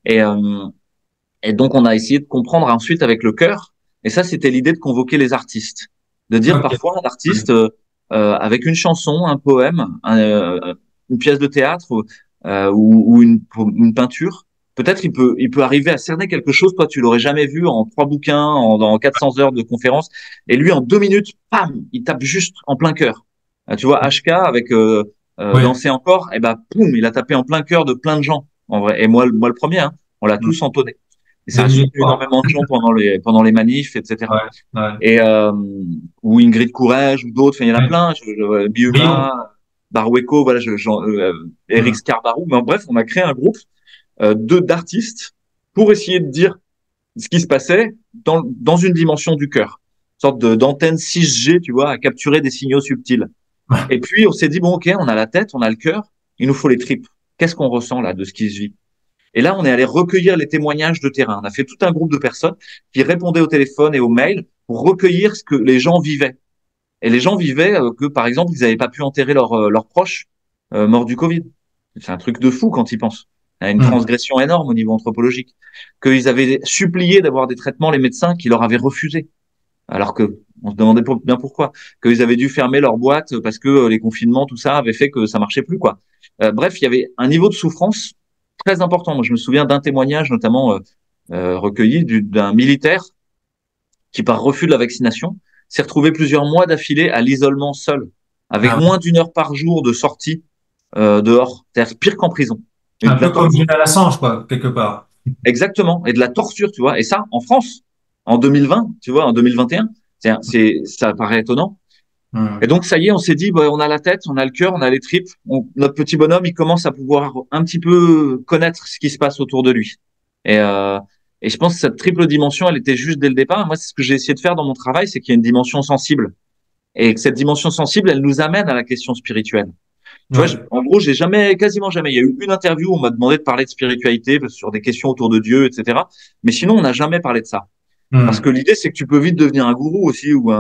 Et, euh, et donc, on a essayé de comprendre ensuite avec le cœur. Et ça, c'était l'idée de convoquer les artistes, de dire Ok. parfois un artiste avec une chanson, un poème, une pièce de théâtre ou une peinture. Peut-être il peut arriver à cerner quelque chose. Toi, tu l'aurais jamais vu en 3 bouquins, dans 400 heures de conférence. Et lui, en 2 minutes, pam, il tape juste en plein cœur. Tu vois, HK avec Oui. Danser encore, et ben, poum, il a tapé en plein cœur de plein de gens, en vrai. Et moi le premier, hein, on l'a tous entonné. Et ça Des a milliers soutenu de fois. énormément de gens pendant les manifs, etc. Ouais, ouais. Et ou Ingrid Courrèges ou d'autres, enfin, il y en a Oui. plein, Brio. Biuma, Barueco, voilà, Eric Mm. Scarbarou. Mais en bref, on a créé un groupe d'artistes pour essayer de dire ce qui se passait dans une dimension du cœur, une sorte d'antenne 6G, tu vois, à capturer des signaux subtils. Ouais. Et puis on s'est dit bon, ok, on a la tête, on a le cœur, il nous faut les tripes. Qu'est-ce qu'on ressent là de ce qui se vit? Et là, on est allé recueillir les témoignages de terrain. On a fait tout un groupe de personnes qui répondaient au téléphone et aux mails pour recueillir ce que les gens vivaient. Et les gens vivaient que, par exemple, ils n'avaient pas pu enterrer leurs proches morts du Covid. C'est un truc de fou quand ils pensent. Il y a une Mm. transgression énorme au niveau anthropologique. Qu'ils avaient supplié d'avoir des traitements, les médecins, qui leur avaient refusé. Alors que on se demandait bien pourquoi. Qu'ils avaient dû fermer leur boîte parce que les confinements, tout ça, avait fait que ça marchait plus, quoi. Bref, il y avait un niveau de souffrance très important. Moi, je me souviens d'un témoignage, notamment recueilli d'un militaire qui, par refus de la vaccination, s'est retrouvé plusieurs mois d'affilée à l'isolement seul, avec Ah ouais. moins d'1 heure par jour de sortie dehors. C'est-à-dire pire qu'en prison. Et Un de la peu comme torture. Julian Assange, quoi, quelque part. Exactement. Et de la torture, tu vois. Et ça, en France, en 2020, tu vois, en 2021, ça paraît étonnant. Et Mm. donc, ça y est, on s'est dit, bah, on a la tête, on a le cœur, on a les tripes. Notre petit bonhomme, il commence à pouvoir un petit peu connaître ce qui se passe autour de lui. Et, euh, et je pense que cette triple dimension, elle était juste dès le départ. Moi, c'est ce que j'ai essayé de faire dans mon travail, c'est qu'il y a une dimension sensible. Et que cette dimension sensible, elle nous amène à la question spirituelle. Tu vois, Ouais. en gros, j'ai jamais, quasiment jamais, il y a eu une interview où on m'a demandé de parler de spiritualité sur des questions autour de Dieu, etc. Mais sinon, on n'a jamais parlé de ça. Parce que Mm. l'idée, c'est que tu peux vite devenir un gourou aussi Oui,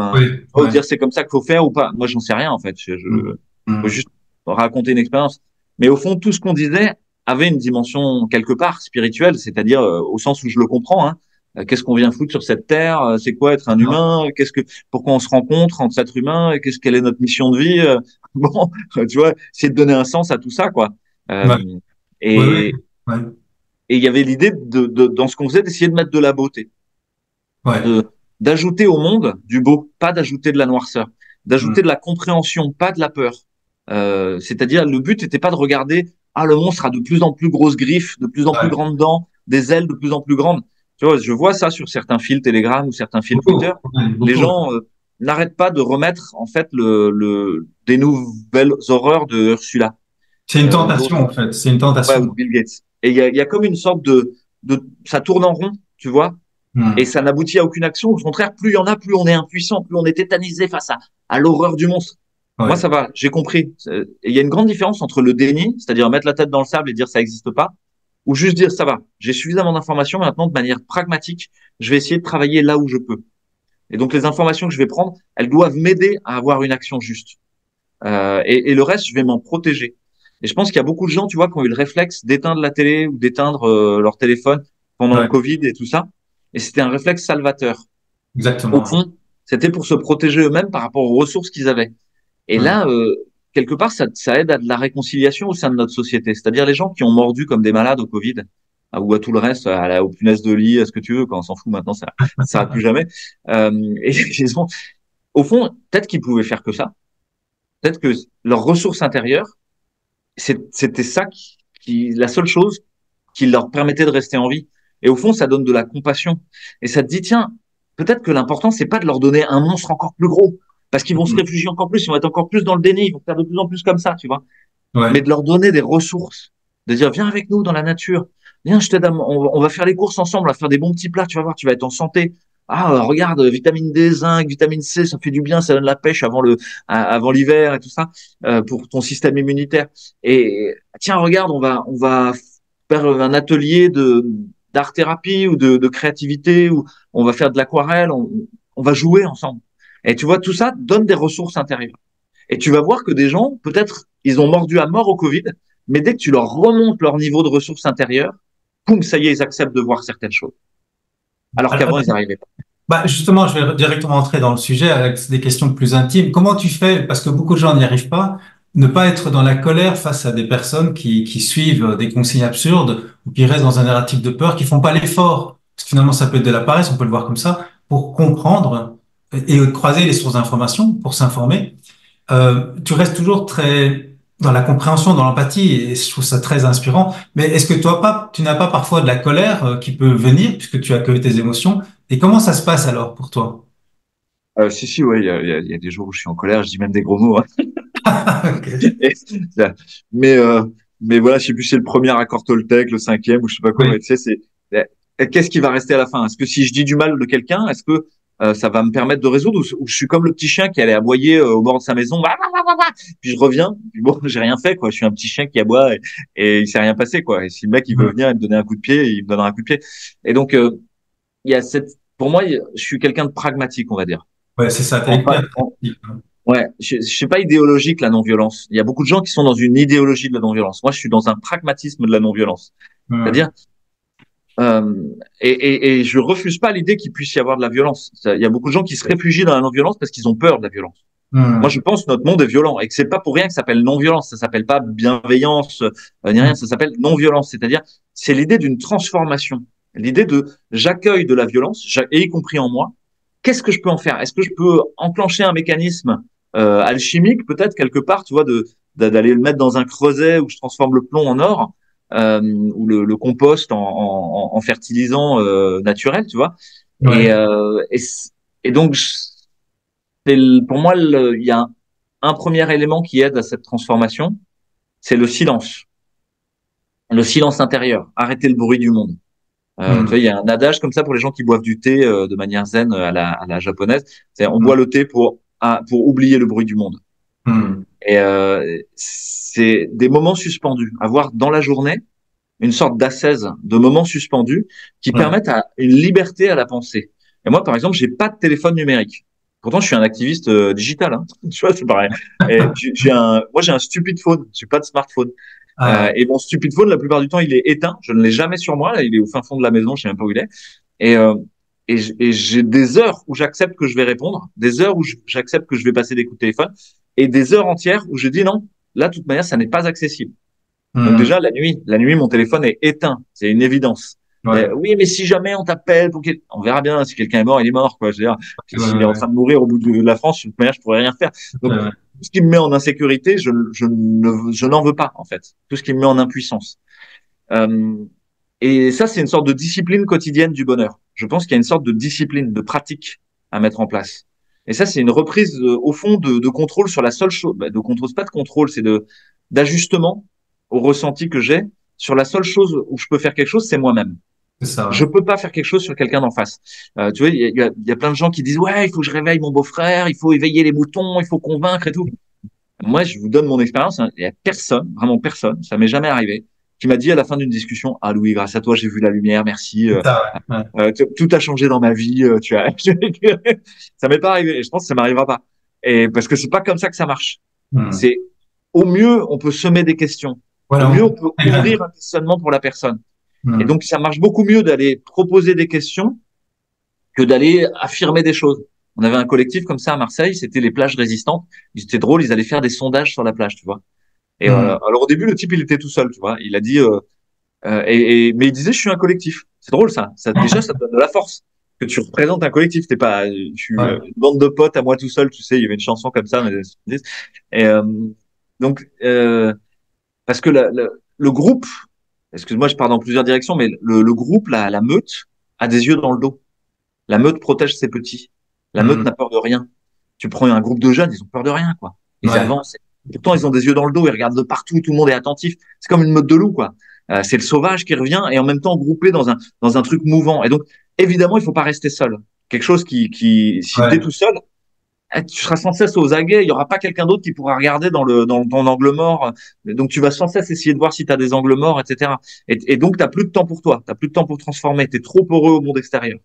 ou ouais. dire c'est comme ça qu'il faut faire ou pas. Moi, j'en sais rien, en fait. Mm. Faut Mm. juste raconter une expérience. Mais au fond, tout ce qu'on disait avait une dimension quelque part spirituelle, c'est-à-dire au sens où je le comprends, hein. Qu'est-ce qu'on vient foutre sur cette terre? C'est quoi être un humain? Pourquoi on se rencontre entre êtres humains? Quelle est notre mission de vie? Bon, tu vois, c'est de donner un sens à tout ça, quoi. Ouais. Euh, Oui, oui. et, Ouais. et il y avait l'idée dans ce qu'on faisait, d'essayer de mettre de la beauté, Ouais. d'ajouter au monde du beau, pas d'ajouter de la noirceur, Mm. d'ajouter de la compréhension, pas de la peur. C'est-à-dire, le but n'était pas de regarder, ah, le monstre a de plus en plus grosses griffes, de plus en plus Ouais. grandes dents, des ailes de plus en plus grandes. Tu vois, je vois ça sur certains fils Telegram ou certains fils Twitter. Beaucoup. Ouais, Les beaucoup. gens n'arrêtent pas de remettre, en fait, des nouvelles horreurs de Ursula, C'est une ou d'autres, tentation, en fait. C'est une ouais, ou de tentation. Bill Gates. Et il y a comme une sorte ça tourne en rond, tu vois, et Mm. ça n'aboutit à aucune action. Au contraire, plus il y en a, plus on est impuissant, plus on est tétanisé face à l'horreur du monstre. Moi, Ouais. ça va, j'ai compris. Et il y a une grande différence entre le déni, c'est-à-dire mettre la tête dans le sable et dire ça n'existe pas, ou juste dire ça va, j'ai suffisamment d'informations maintenant de manière pragmatique, je vais essayer de travailler là où je peux. Et donc les informations que je vais prendre, elles doivent m'aider à avoir une action juste. Et le reste, je vais m'en protéger. Et je pense qu'il y a beaucoup de gens, tu vois, qui ont eu le réflexe d'éteindre la télé ou d'éteindre leur téléphone pendant le Ouais. Covid et tout ça. Et c'était un réflexe salvateur. Au Exactement. fond, c'était pour se protéger eux-mêmes par rapport aux ressources qu'ils avaient. Et Mm. là, quelque part, ça aide à de la réconciliation au sein de notre société. C'est-à-dire les gens qui ont mordu comme des malades au Covid, ou à tout le reste, aux punaises de lit, à ce que tu veux, quand on s'en fout maintenant, ça ne s'arrête plus jamais. Et ils ont, au fond, peut-être qu'ils pouvaient faire que ça. Peut-être que leurs ressources intérieures, c'était ça la seule chose qui leur permettait de rester en vie. Et au fond, ça donne de la compassion. Et ça te dit, tiens, peut-être que l'important, c'est pas de leur donner un monstre encore plus gros, parce qu'ils vont se Mm. réfugier encore plus, ils vont être encore plus dans le déni, ils vont faire de plus en plus comme ça, tu vois. Mais Ouais. de leur donner des ressources, de dire, viens avec nous dans la nature, viens, je t'aide, on va faire les courses ensemble, on va faire des bons petits plats, tu vas voir, tu vas être en santé. Ah, regarde, vitamine D, zinc, vitamine C, ça fait du bien, ça donne la pêche avant l'hiver et tout ça, pour ton système immunitaire. Et tiens, regarde, on va faire un atelier d'art thérapie ou de créativité, ou on va faire de l'aquarelle, on va jouer ensemble. Et tu vois, tout ça donne des ressources intérieures. Et tu vas voir que des gens, peut-être, ils ont mordu à mort au Covid, mais dès que tu leur remontes leur niveau de ressources intérieures, poum, ça y est, ils acceptent de voir certaines choses. Alors Alors, qu'avant, ils n'arrivaient pas. bah, justement, je vais directement entrer dans le sujet avec des questions plus intimes. Comment tu fais, parce que beaucoup de gens n'y arrivent pas, ne pas être dans la colère face à des personnes qui suivent des consignes absurdes ou qui restent dans un narratif de peur, qui font pas l'effort, parce que finalement, ça peut être de la paresse, on peut le voir comme ça, pour comprendre et croiser les sources d'information, pour s'informer. Tu restes toujours très dans la compréhension, dans l'empathie, et je trouve ça très inspirant. Mais est-ce que tu n'as pas parfois de la colère qui peut venir, puisque tu accueilles tes émotions? Et comment ça se passe alors pour toi? Si, ouais, il y a des jours où je suis en colère, je dis même des gros mots. Hein. Ok. Et, mais, euh, mais voilà, je sais plus si c'est le premier accord Toltec, le cinquième, ou je sais pas quoi, Oui. mais tu sais, qu'est-ce qui va rester à la fin? Est-ce que si je dis du mal de quelqu'un, est-ce que ça va me permettre de résoudre, ou je suis comme le petit chien qui allait aboyer au bord de sa maison, puis je reviens, puis bon, j'ai rien fait, quoi. Je suis un petit chien qui aboie et il s'est rien passé, quoi. Et si le mec, il veut Mhm. venir et me donner un coup de pied, il me donnera un coup de pied. Et donc, il y a pour moi, je suis quelqu'un de pragmatique, on va dire. Ouais, c'est ça, t'es Enfin, hyper créatif, hein. ouais, je suis pas idéologique, la non-violence. Il y a beaucoup de gens qui sont dans une idéologie de la non-violence. Moi, je suis dans un pragmatisme de la non-violence. Mhm. C'est-à-dire, euh, et je refuse pas l'idée qu'il puisse y avoir de la violence. Il y a beaucoup de gens qui se réfugient dans la non-violence parce qu'ils ont peur de la violence. Moi, Mhm. je pense que notre monde est violent et que c'est pas pour rien que ça s'appelle non-violence. Ça s'appelle pas bienveillance, ni rien. Mhm. Ça s'appelle non-violence. C'est-à-dire, c'est l'idée d'une transformation. L'idée de j'accueille de la violence, et y compris en moi. Qu'est-ce que je peux en faire? Est-ce que je peux enclencher un mécanisme alchimique, peut-être quelque part, tu vois, d'aller le mettre dans un creuset où je transforme le plomb en or, ou le compost en fertilisant naturel, tu vois. Et, Ouais, euh, et, et donc, pour moi, il y a un premier élément qui aide à cette transformation, c'est le silence intérieur, arrêter le bruit du monde. Tu vois, Mhm. il y a un adage comme ça pour les gens qui boivent du thé de manière zen à la japonaise, c'est on boit Mhm. le thé pour oublier le bruit du monde. Mhm. Et c'est des moments suspendus, avoir dans la journée une sorte d'ascèse de moments suspendus qui Ouais. permettent à une liberté à la pensée. Et moi, par exemple, j'ai pas de téléphone numérique. Pourtant, je suis un activiste digital. Hein. Tu vois, c'est pareil. Et moi, j'ai un stupid phone. J'ai pas de smartphone. Ah ouais. Et mon stupid phone, la plupart du temps, il est éteint. Je ne l'ai jamais sur moi. Là, il est au fin fond de la maison. Je sais même pas où il est. Et, euh, et j'ai des heures où j'accepte que je vais répondre, des heures où j'accepte que je vais passer des coups de téléphone, et des heures entières où je dis non. Là, de toute manière, ça n'est pas accessible. Donc Mhm. déjà, la nuit, mon téléphone est éteint. C'est une évidence. Ouais. Oui, mais si jamais on t'appelle, on verra bien. Si quelqu'un est mort, il est mort, quoi. Je veux dire, Ouais, s'il est en ouais, train de mourir au bout de la France, de toute manière, je pourrais rien faire. Donc, ouais. tout ce qui me met en insécurité, je n'en veux pas, en fait. Tout ce qui me met en impuissance. Euh, et ça, c'est une sorte de discipline quotidienne du bonheur. Je pense qu'il y a une sorte de discipline, de pratique à mettre en place. Et ça, c'est une reprise, au fond, de contrôle sur la seule chose, de contrôle, c'est pas de contrôle, c'est d'ajustement au ressenti que j'ai sur la seule chose où je peux faire quelque chose, c'est moi-même. C'est ça, Je ouais. peux pas faire quelque chose sur quelqu'un d'en face. Tu vois, il y a plein de gens qui disent, ouais, il faut que je réveille mon beau-frère, il faut éveiller les moutons, il faut convaincre et tout. Moi, je vous donne mon expérience. Hein. Il y a personne, vraiment personne, ça m'est jamais arrivé, qui m'a dit à la fin d'une discussion, ah Louis, grâce à toi, j'ai vu la lumière, merci. C'est ça, ouais. Ouais. Tout a changé dans ma vie. Tu as, ça m'est pas arrivé. Et je pense que ça m'arrivera pas. Et parce que c'est pas comme ça que ça marche. Mhm. C'est au mieux, on peut semer des questions. Au Voilà, mieux, on on peut les ouvrir graines. un questionnement pour la personne. Et Mhm. donc, ça marche beaucoup mieux d'aller proposer des questions que d'aller affirmer des choses. On avait un collectif comme ça à Marseille, c'était les plages résistantes. C'était drôle, ils allaient faire des sondages sur la plage, tu vois. Et Mhm. alors au début, le type, il était tout seul, tu vois. Il a dit, mais il disait, je suis un collectif. C'est drôle ça. Ça déjà, ça te donne de la force que tu représentes un collectif. T'es pas, je suis Ouais. une bande de potes à moi tout seul. Tu sais, il y avait une chanson comme ça dans les années 70. Et donc, parce que le groupe, excuse-moi, je pars dans plusieurs directions, mais le groupe, la meute, a des yeux dans le dos. La meute protège ses petits. La meute Mhm. n'a peur de rien. Tu prends un groupe de jeunes, ils ont peur de rien, quoi. Ils Ouais. avancent. Pourtant, ils ont des yeux dans le dos, ils regardent de partout, tout le monde est attentif. C'est comme une meute de loups, quoi. C'est le sauvage qui revient et en même temps groupé dans un truc mouvant. Et donc, évidemment, il faut pas rester seul. Quelque chose si tu es Ouais. tout seul, tu seras sans cesse aux aguets. Il y aura pas quelqu'un d'autre qui pourra regarder dans ton angle mort. Donc, tu vas sans cesse essayer de voir si tu as des angles morts, etc. Et donc, tu plus de temps pour toi. Tu plus de temps pour transformer. Tu es trop heureux au monde extérieur.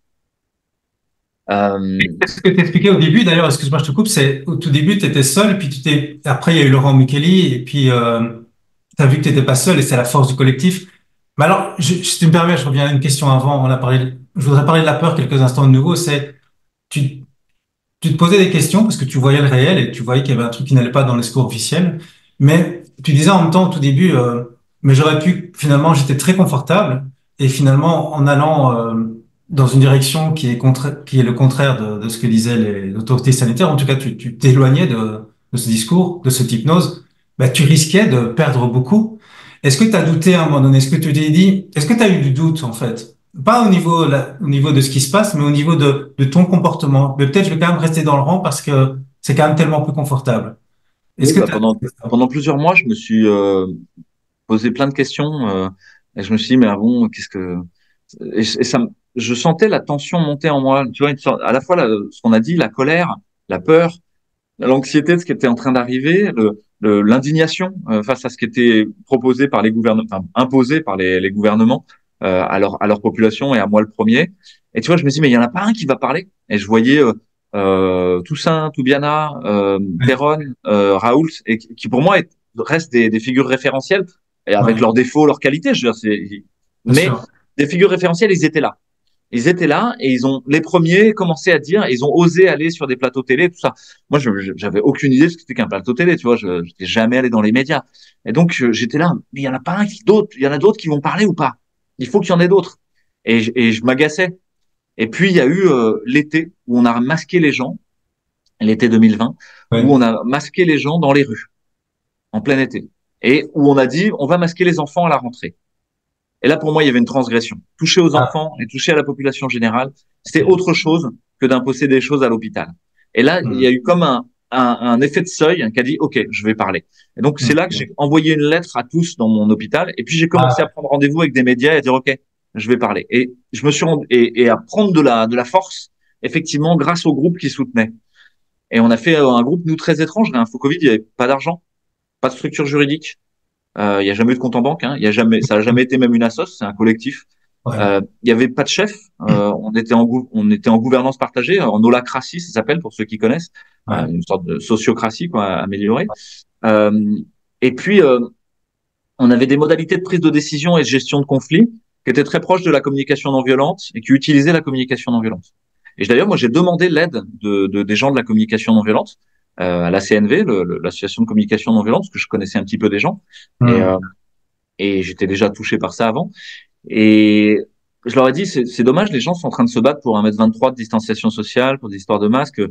Ce que tu expliquais au début, d'ailleurs, excuse-moi, je te coupe, c'est au tout début, tu étais seul, puis après, il y a eu Laurent Micheli, et puis tu as vu que tu n'étais pas seul, et c'est la force du collectif. Mais alors, si tu me permets, je reviens à une question avant. Je voudrais parler de la peur quelques instants de nouveau. Tu, tu te posais des questions parce que tu voyais le réel et tu voyais qu'il y avait un truc qui n'allait pas dans le discours officiel. Mais tu disais en même temps au tout début, mais j'aurais pu, finalement, j'étais très confortable. Et finalement, en allant dans une direction qui est le contraire de ce que disaient les autorités sanitaires, en tout cas, tu t'éloignais de ce discours, de cette hypnose, bah, tu risquais de perdre beaucoup. Est-ce que tu as douté à un moment donné? Est-ce que tu t'es dit, est-ce que tu as eu du doute, en fait? Pas au niveau de ce qui se passe, mais au niveau de ton comportement. Mais peut-être je vais quand même rester dans le rang parce que c'est quand même tellement plus confortable. Est-ce Oui, que bah pendant plusieurs mois, je me suis posé plein de questions et je me suis dit mais ah bon, qu'est-ce que et ça, je sentais la tension monter en moi. Tu vois, à la fois ce qu'on a dit, la colère, la peur, l'anxiété de ce qui était en train d'arriver, l'indignation face à ce qui était proposé par les gouvernements, enfin, imposé par les gouvernements à leur population et à moi le premier. Et tu vois, je me dis mais il y en a pas un qui va parler. Et je voyais Toussaint, Toubiana, Perron, Raoult, et qui pour moi restent des figures référentielles et avec ouais, leurs défauts, leurs qualités. Je veux dire, bien mais sûr. des figures référentielles, ils étaient là. Ils étaient là et ils ont les premiers commencé à dire, ils ont osé aller sur des plateaux télé, tout ça. Moi, j'avais aucune idée de ce que c'était qu'un plateau télé, tu vois. Je n'étais jamais allé dans les médias. Et donc j'étais là, mais il y en a pas un qui d'autres, il y en a d'autres qui vont parler ou pas. Il faut qu'il y en ait d'autres. Et je m'agaçais. Et puis il y a eu l'été où on a masqué les gens, l'été 2020, où Ouais. on a masqué les gens dans les rues en plein été et où on a dit on va masquer les enfants à la rentrée. Et là, pour moi, il y avait une transgression. Toucher aux Ah, enfants et toucher à la population générale, c'était ok. autre chose que d'imposer des choses à l'hôpital. Et là, il y a Hmm. eu comme un effet de seuil qui a dit, OK, je vais parler. Et donc, c'est là que Ok. j'ai envoyé une lettre à tous dans mon hôpital. Et puis, j'ai commencé à Ah, prendre rendez-vous avec des médias et à dire, OK, je vais parler. Et je me suis rendu, et à prendre de la force, effectivement, grâce au groupe qui soutenait. Et on a fait un groupe, nous, très étrange. Info Covid, il n'y avait pas d'argent, pas de structure juridique. Il n'y a jamais eu de compte en banque. Hein. Il y a jamais, ça n'a jamais été même une assoce, c'est un collectif. ouais. Il n'y avait pas de chef. On était en gouvernance partagée, en holacratie, ça s'appelle pour ceux qui connaissent, Ouais. une sorte de sociocratie quoi, améliorée. Euh, et puis, on avait des modalités de prise de décision et de gestion de conflits qui étaient très proches de la communication non violente et qui utilisaient la communication non violente. Et d'ailleurs, moi, j'ai demandé l'aide des gens de la communication non violente à la CNV, l'association de communication non violente, parce que je connaissais un petit peu des gens Hmm. et j'étais déjà touché par ça avant. Et je leur ai dit, c'est dommage, les gens sont en train de se battre pour 1,23 m de distanciation sociale, pour des histoires de masques.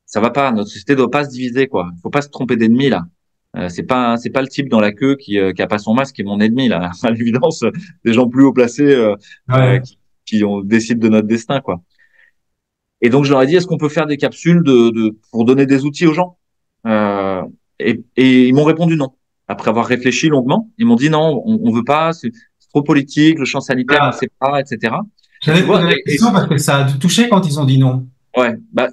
Ça va pas, notre société doit pas se diviser, quoi. Il faut pas se tromper d'ennemi, là. C'est pas le type dans la queue qui a pas son masque qui est mon ennemi, là. À l'évidence, des gens plus haut placés Ouais. décident de notre destin, quoi. Et donc, je leur ai dit, est-ce qu'on peut faire des capsules pour donner des outils aux gens? Et ils m'ont répondu non. Après avoir réfléchi longuement, ils m'ont dit non, on veut pas, c'est trop politique, le champ sanitaire, on ne Ah, sait pas, etc. Et j'allais tu te vois, poser la question parce que ça a dû toucher quand ils ont dit non. ouais, bah,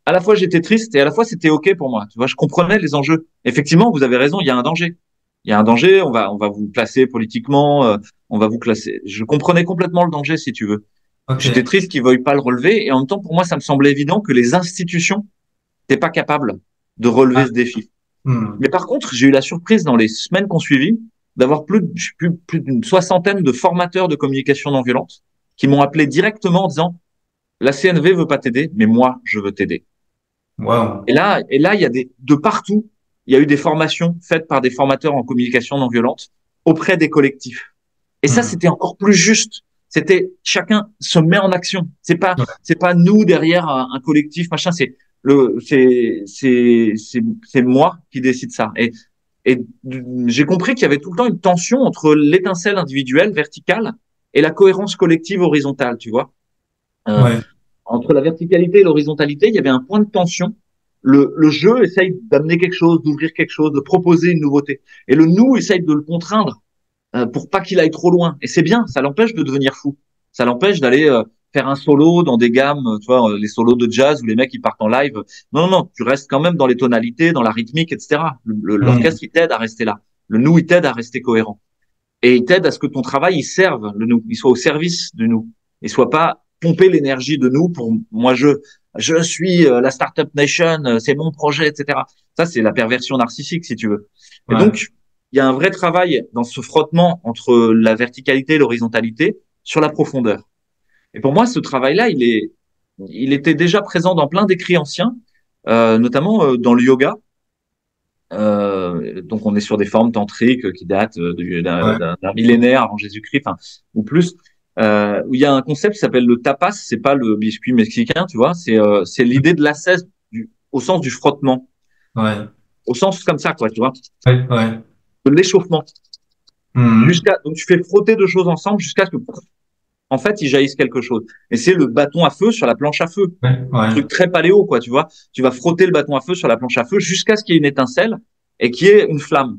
à la fois j'étais triste et à la fois c'était ok pour moi. Tu vois, je comprenais les enjeux. Effectivement, vous avez raison, il y a un danger. Il y a un danger, on va vous placer politiquement, on va vous classer. Je comprenais complètement le danger, si tu veux. J'étais Ok. triste qu'ils veuillent pas le relever et en même temps, pour moi, ça me semblait évident que les institutions n'étaient pas capables de relever Ah, ce défi. hmm. Mais par contre, j'ai eu la surprise dans les semaines qu'on suivi d'avoir plus d'une soixantaine de formateurs de communication non violente qui m'ont appelé directement en disant la CNV veut pas t'aider, mais moi, je veux t'aider. Wow. Et là, il y a de partout, il y a eu des formations faites par des formateurs en communication non violente auprès des collectifs. Et ça, Hmm. c'était encore plus juste. C'était chacun se met en action. Ouais. C'est pas nous derrière un collectif, machin. C'est moi qui décide ça. Et j'ai compris qu'il y avait tout le temps une tension entre l'étincelle individuelle verticale et la cohérence collective horizontale, tu vois. Euh, Ouais. Entre la verticalité et l'horizontalité, il y avait un point de tension. Le jeu essaye d'amener quelque chose, d'ouvrir quelque chose, de proposer une nouveauté. Et le nous essaye de le contraindre pour pas qu'il aille trop loin. Et c'est bien, ça l'empêche de devenir fou. Ça l'empêche d'aller faire un solo dans des gammes, tu vois, les solos de jazz où les mecs ils partent en live. Non, non, non, tu restes quand même dans les tonalités, dans la rythmique, etc. Hmm. L'orchestre il t'aide à rester là. Le nous il t'aide à rester cohérent. Et il t'aide à ce que ton travail il serve le nous, il soit au service du nous, il soit pas pomper l'énergie de nous pour moi je suis la startup nation, c'est mon projet, etc. Ça, c'est la perversion narcissique, si tu veux. Et Ouais. donc, il y a un vrai travail dans ce frottement entre la verticalité et l'horizontalité sur la profondeur. Et pour moi, ce travail-là, il était déjà présent dans plein d'écrits anciens, notamment dans le yoga. Donc, on est sur des formes tantriques qui datent Ouais. d'un millénaire avant Jésus-Christ, enfin, ou plus. Où il y a un concept qui s'appelle le tapas. C'est pas le biscuit mexicain, tu vois. C'est l'idée de l'ascèse au sens du frottement, Ouais. au sens comme ça, quoi, tu vois, Ouais. Ouais. de l'échauffement. Mhm. Donc, tu fais frotter deux choses ensemble jusqu'à ce que, en fait, il jaillisse quelque chose. Et c'est le bâton à feu sur la planche à feu. Ouais. Un Ouais. truc très paléo, quoi, tu vois. Tu vas frotter le bâton à feu sur la planche à feu jusqu'à ce qu'il y ait une étincelle et qu'il y ait une flamme.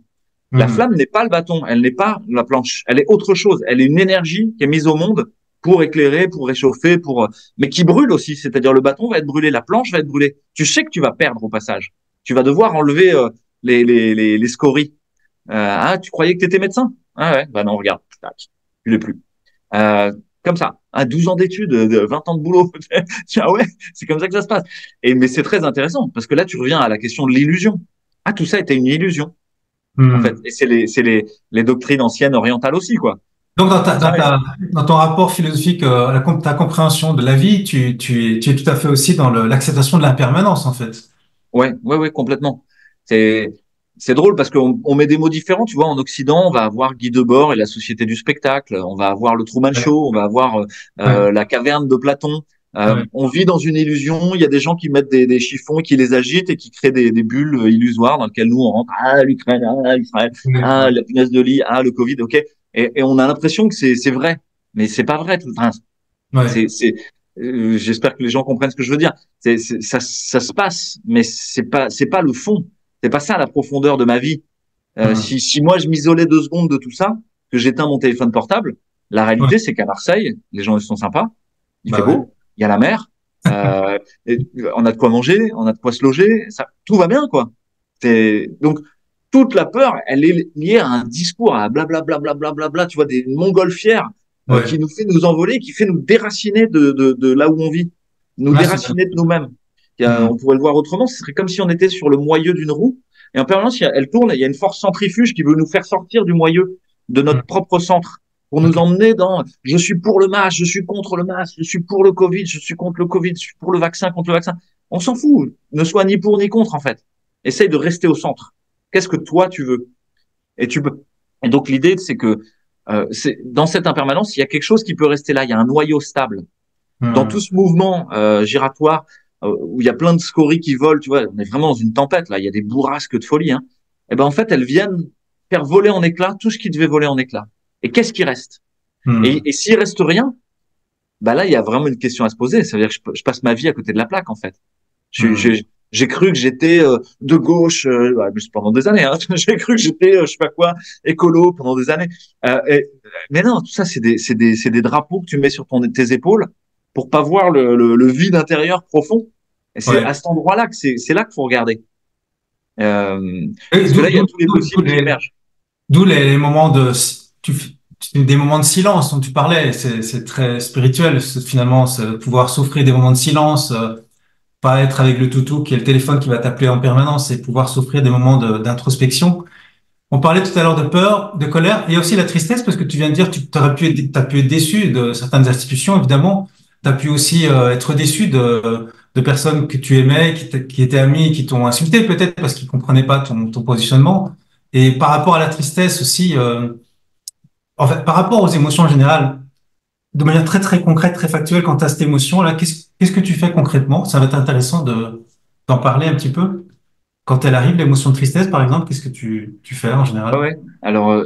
La Mhm. flamme n'est pas le bâton, elle n'est pas la planche, elle est autre chose. Elle est une énergie qui est mise au monde pour éclairer, pour réchauffer, mais qui brûle aussi. C'est-à-dire le bâton va être brûlé, la planche va être brûlée. Tu sais que tu vas perdre au passage. Tu vas devoir enlever les scories. Ah, tu croyais que tu étais médecin? Ah ouais, bah non, regarde, tac, tu l'es plus. Euh, Comme ça, 12 ans d'études, 20 ans de boulot. Ah ouais, c'est comme ça que ça se passe. Mais c'est très intéressant parce que là, tu reviens à la question de l'illusion. Ah, tout ça était une illusion, en fait. Mhm. Et les doctrines anciennes orientales aussi, quoi. Donc, Ça, dans ton rapport philosophique, ta compréhension de la vie, tu es tout à fait aussi dans l'acceptation de l'impermanence, en fait. ouais, complètement. C'est, c'est drôle parce on met des mots différents, tu vois. En Occident, on va avoir Guy Debord et la Société du spectacle. On va avoir le Truman Ouais. Show. On va avoir Ouais. la caverne de Platon. Ouais. On vit dans une illusion. Il y a des gens qui mettent des chiffons, qui les agitent et qui créent des bulles illusoires dans lesquelles nous on rentre. Ah, l'Ukraine, ah, Israël, ah, Ouais. la punaise de lit, ah, le Covid, ok. Et on a l'impression que c'est vrai, mais c'est pas vrai. Enfin, Ouais. c'est, j'espère que les gens comprennent ce que je veux dire. Ça se passe, mais c'est pas le fond. C'est pas ça la profondeur de ma vie. Mhm. Si moi je m'isolais 2 secondes de tout ça, que j'éteins mon téléphone portable, la Ouais. réalité c'est qu'à Marseille, les gens ils sont sympas, il fait Bah ouais. beau, il y a la mer, et on a de quoi manger, on a de quoi se loger, ça, tout va bien quoi. Donc toute la peur, elle est liée à un discours, à blablabla, blablabla, tu vois, des montgolfières qui Ouais. nous fait nous envoler, qui fait nous déraciner de là où on vit, nous Ouais, c'est ça. déraciner de nous-mêmes. Mhm. On pourrait le voir autrement, ce serait comme si on était sur le moyeu d'une roue et en permanence, elle tourne, il y a une force centrifuge qui veut nous faire sortir du moyeu de notre Mhm. propre centre pour nous Ok. emmener dans je suis pour le masque, je suis contre le masque, je suis pour le Covid, je suis contre le Covid, je suis pour le vaccin, contre le vaccin. On s'en fout, ne sois ni pour ni contre en fait. Essaye de rester au centre. Qu'est-ce que toi tu veux? Et tu peux. Et donc l'idée, c'est que dans cette impermanence, il y a quelque chose qui peut rester là, il y a un noyau stable dans tout Mhm. ce mouvement giratoire où il y a plein de scories qui volent, tu vois, on est vraiment dans une tempête là, il y a des bourrasques de folie, hein. Et ben en fait, elles viennent faire voler en éclats tout ce qui devait voler en éclats. Et qu'est-ce qui reste? Mhm. Et s'il reste rien, bah là, il y a vraiment une question à se poser. Ça veut dire que je passe ma vie à côté de la plaque en fait. Mhm. J'ai cru que j'étais de gauche pendant des années. Hein. J'ai cru que j'étais, je sais pas quoi, écolo pendant des années. Mais non, tout ça, c'est des drapeaux que tu mets sur tes épaules pour pas voir le vide intérieur profond. Et c'est à Ouais. cet endroit-là que c'est là qu'il faut regarder. Et Parce que là, il y a tous les possibles qui émergent. d'où les moments tu, des moments de silence dont tu parlais. C'est très spirituel, finalement, pouvoir s'offrir des moments de silence, pas être avec le toutou qui est le téléphone qui va t'appeler en permanence et pouvoir s'offrir des moments d'introspection. On parlait tout à l'heure de peur, de colère et aussi la tristesse parce que tu viens de dire t'as pu être déçu de certaines institutions, évidemment. Tu as pu aussi être déçu de personnes que tu aimais, qui étaient amis, qui t'ont insulté peut-être parce qu'ils comprenaient pas ton positionnement. Et par rapport à la tristesse aussi, en fait, par rapport aux émotions en général, de manière très très concrète, très factuelle, quand tu as cette émotion-là, qu'est-ce que tu fais concrètement? Ça va être intéressant d'en parler un petit peu. Quand elle arrive, l'émotion de tristesse, par exemple, qu'est-ce que tu fais en Ouais, général? ouais. Alors,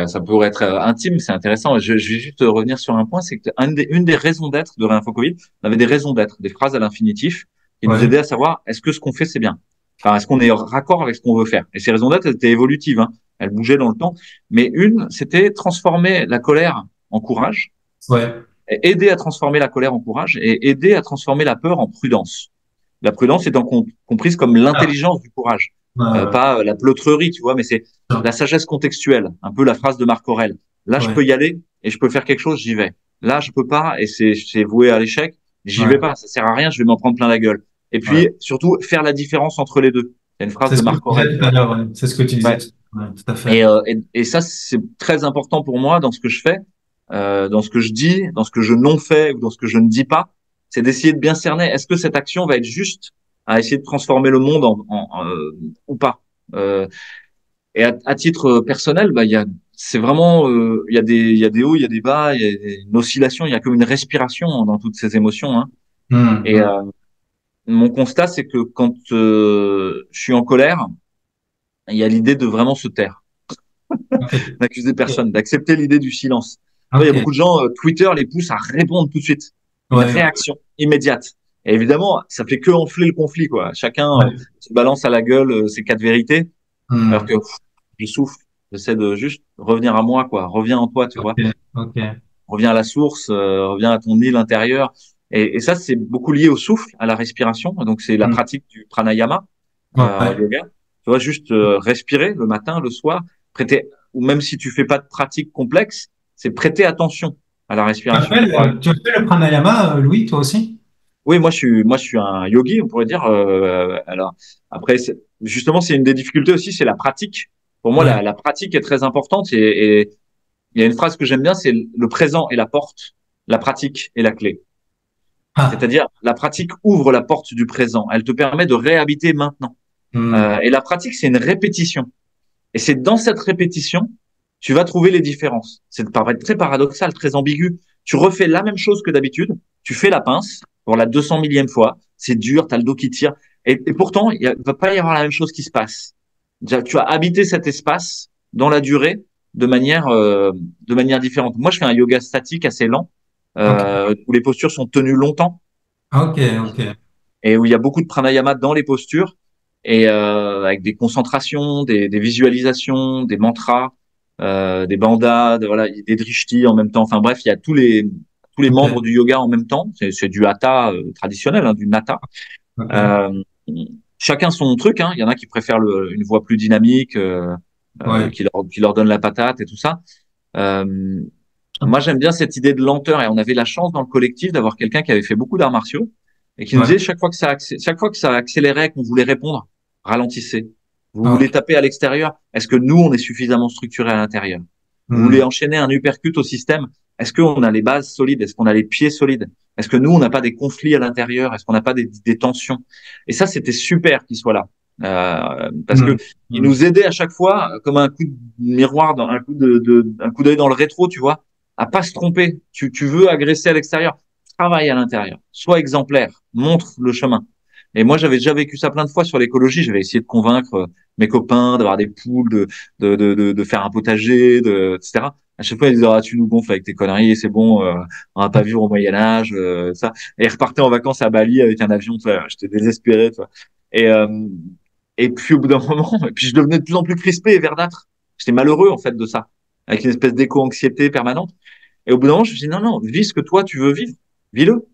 ça pourrait être intime, c'est intéressant. Je vais juste revenir sur un point, c'est que une des raisons d'être de l'info Covid, on avait des raisons d'être, des phrases à l'infinitif qui nous Ouais. aidaient à savoir est-ce que ce qu'on fait c'est bien. Enfin, est-ce qu'on est raccord avec ce qu'on veut faire. Et ces raisons d'être elles étaient évolutives, hein. Elles bougeaient dans le temps. Mais une, c'était transformer la colère en courage, Ouais. et aider à transformer la colère en courage et aider à transformer la peur en prudence. La prudence étant comprise comme Ah, l'intelligence du courage, ouais, ouais, pas la pleutrerie, tu vois, mais c'est ouais. la sagesse contextuelle, un peu la phrase de Marc Aurèle. Là, je Ouais. peux y aller et je peux faire quelque chose, j'y vais. là, je peux pas et c'est voué à l'échec. J'y vais Ouais. pas, ça sert à rien, je vais m'en prendre plein la gueule. Et Ouais. puis, surtout, faire la différence entre les deux. Il y a une phrase C'est de ce que tu Marc disais Aurèle. tout à l'heure. Ouais. C'est ce que tu disais Ouais. tout à l'heure. Ouais, tout à fait. Et ça, c'est très important pour moi dans ce que je fais, dans ce que je dis, dans ce que je non fais ou dans ce que je ne dis pas. C'est d'essayer de bien cerner, est-ce que cette action va être juste à essayer de transformer le monde ou pas. Et à titre personnel, bah, c'est vraiment, il y a des hauts, il y a des bas, il y a une oscillation, il y a comme une respiration dans toutes ces émotions, hein. Et Hum. mon constat, c'est que quand je suis en colère, il y a l'idée de vraiment se taire, Ok. d'accuser Ok. personne, d'accepter l'idée du silence. Tu vois, il y a beaucoup Ok. de gens, Twitter les pousse à répondre tout de suite, une Ouais, ouais. réaction immédiate. Et évidemment, ça fait que enfler le conflit, quoi. Chacun Ouais. se balance à la gueule ses quatre vérités, alors que Hum. je souffle, j'essaie de juste revenir à moi, quoi. Reviens en toi, tu Ok. vois. Ok. Reviens à la source, reviens à ton île intérieure. Et ça, c'est beaucoup lié au souffle, à la respiration. Donc, c'est la Hum. pratique du pranayama en Ouais. yoga. Tu vois, juste respirer le matin, le soir, prêter, ou même si tu fais pas de pratique complexe, c'est prêter attention à la respiration. Tu as fait le pranayama, Louis, toi aussi? Oui, moi, je suis un yogi, on pourrait dire. Alors, après, justement, c'est une des difficultés aussi, c'est la pratique. Pour moi, Ouais. la pratique est très importante et il y a une phrase que j'aime bien, c'est le présent est la porte, la pratique est la clé. Ah. C'est-à-dire, la pratique ouvre la porte du présent. Elle te permet de réhabiter maintenant. Hum. Et la pratique, c'est une répétition. Et c'est dans cette répétition, tu vas trouver les différences. C'est paraît très paradoxal, très ambigu. Tu refais la même chose que d'habitude. Tu fais la pince pour la 200 millième fois. C'est dur, t'as le dos qui tire. Et pourtant, va pas y avoir la même chose qui se passe. Déjà, tu as habité cet espace dans la durée de manière différente. Moi, je fais un yoga statique assez lent, Ok. où les postures sont tenues longtemps Ok. Ok. et où il y a beaucoup de pranayama dans les postures et avec des concentrations, des visualisations, des mantras, des bandas, voilà, des drishtis en même temps. Enfin bref, il y a tous les membres Ok. du yoga en même temps. C'est du hatha traditionnel, hein, du nata. Ok. Euh, chacun son truc. Hein. Il y en a qui préfèrent une voix plus dynamique, Ouais. qui leur donne la patate et tout ça. Euh, moi, j'aime bien cette idée de lenteur et on avait la chance dans le collectif d'avoir quelqu'un qui avait fait beaucoup d'arts martiaux et qui nous Ouais. disait chaque fois que ça accélérait, qu'on voulait répondre, ralentissez. Vous voulez Ok. taper à l'extérieur? Est-ce que nous, on est suffisamment structuré à l'intérieur? Vous voulez Hum. enchaîner un uppercut au système? Est-ce qu'on a les bases solides? Est-ce qu'on a les pieds solides? Est-ce que nous, on n'a pas des conflits à l'intérieur? Est-ce qu'on n'a pas des tensions? Et ça, c'était super qu'il soit là. Parce que Hum. il Hum. nous aidait à chaque fois, comme un coup de miroir, un coup d'œil dans le rétro, tu vois, à pas se tromper. Tu veux agresser à l'extérieur, travaille à l'intérieur, sois exemplaire, montre le chemin. Et moi, j'avais déjà vécu ça plein de fois sur l'écologie. J'avais essayé de convaincre mes copains d'avoir des poules, de faire un potager, etc. À chaque fois, ils disaient, ah, tu nous gonfles avec tes conneries, c'est bon, on va pas vivre au Moyen-Âge, ça. Et ils repartaient en vacances à Bali avec un avion, tu vois. J'étais désespéré, tu vois. Et, euh, et puis, au bout d'un moment, et puis je devenais de plus en plus crispé et verdâtre. J'étais malheureux, en fait, de ça. Avec une espèce d'éco-anxiété permanente. Et au bout d'un moment, je me suis dit, non, non, vis ce que toi, tu veux vivre. Vis-le.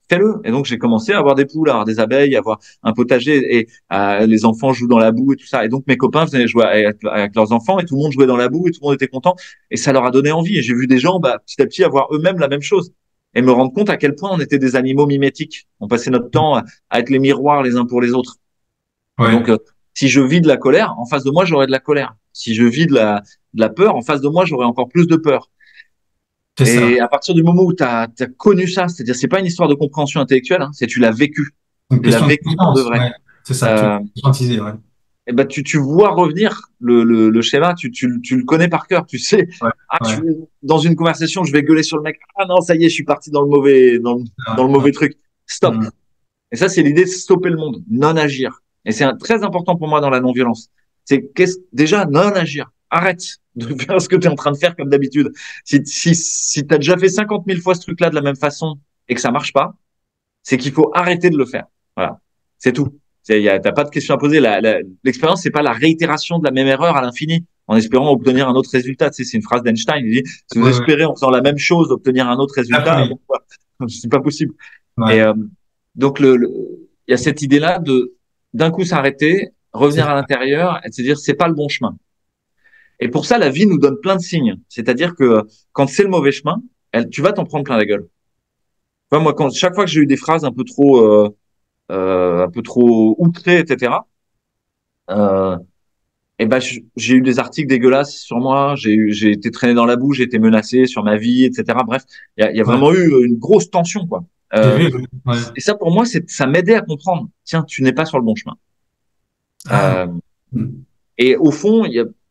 Fais-le. Et donc, j'ai commencé à avoir des poules, à avoir des abeilles, à avoir un potager et les enfants jouent dans la boue et tout ça. Et donc, mes copains venaient jouer avec leurs enfants et tout le monde jouait dans la boue et tout le monde était content. Et ça leur a donné envie. Et j'ai vu des gens, bah, petit à petit, avoir eux-mêmes la même chose et me rendre compte à quel point on était des animaux mimétiques. On passait notre temps à être les miroirs les uns pour les autres. Et donc, Ouais. si je vis de la colère, en face de moi, j'aurai de la colère. Si je vis de la peur, en face de moi, j'aurai encore plus de peur. C'est Et ça. à partir du moment où tu as connu ça, c'est-à-dire c'est pas une histoire de compréhension intellectuelle, hein, c'est tu l'as vécu, Une tu l'as question de vécu pour de conscience. vrai. Ouais. C'est ça. Tu Euh, l'as conscientisé. Ouais. et ben tu vois revenir le schéma, tu le connais par cœur, tu sais. Ouais. Ah, Ouais. dans une conversation, je vais gueuler sur le mec. Ah non, ça y est, je suis parti dans le mauvais Ouais. dans le Ouais. mauvais truc. Stop. Hum. Et ça, c'est l'idée de stopper le monde, non agir. Et c'est très important pour moi dans la non-violence. C'est déjà non agir. Arrête de faire ce que tu es en train de faire comme d'habitude. Si tu as déjà fait 50 000 fois ce truc-là de la même façon et que ça marche pas, c'est qu'il faut arrêter de le faire. Voilà, c'est tout. T'as pas de question à poser. L'expérience, c'est pas la réitération de la même erreur à l'infini en espérant obtenir un autre résultat. Tu sais, c'est une phrase d'Einstein. Il dit si vous Ouais. Ouais. espérez en faisant la même chose d'obtenir un autre La résultat, folie. bon, quoi, c'est pas possible. Et Ouais. donc il y a cette idée-là de d'un coup s'arrêter, C'est revenir à ça. l'intérieur et de se dire c'est pas le bon chemin. Et pour ça, la vie nous donne plein de signes. C'est-à-dire que quand c'est le mauvais chemin, tu vas t'en prendre plein la gueule. Enfin, moi, chaque fois que j'ai eu des phrases un peu trop outrées, etc. Euh, et ben, j'ai eu des articles dégueulasses sur moi. J'ai été traîné dans la boue, j'ai été menacé sur ma vie, etc. Bref, il y a Ouais. vraiment eu une grosse tension, quoi. J'ai Euh, vu. Ouais. et ça, pour moi, ça m'aidait à comprendre. Tiens, tu n'es pas sur le bon chemin. Ah. Euh, Hmm. et au fond,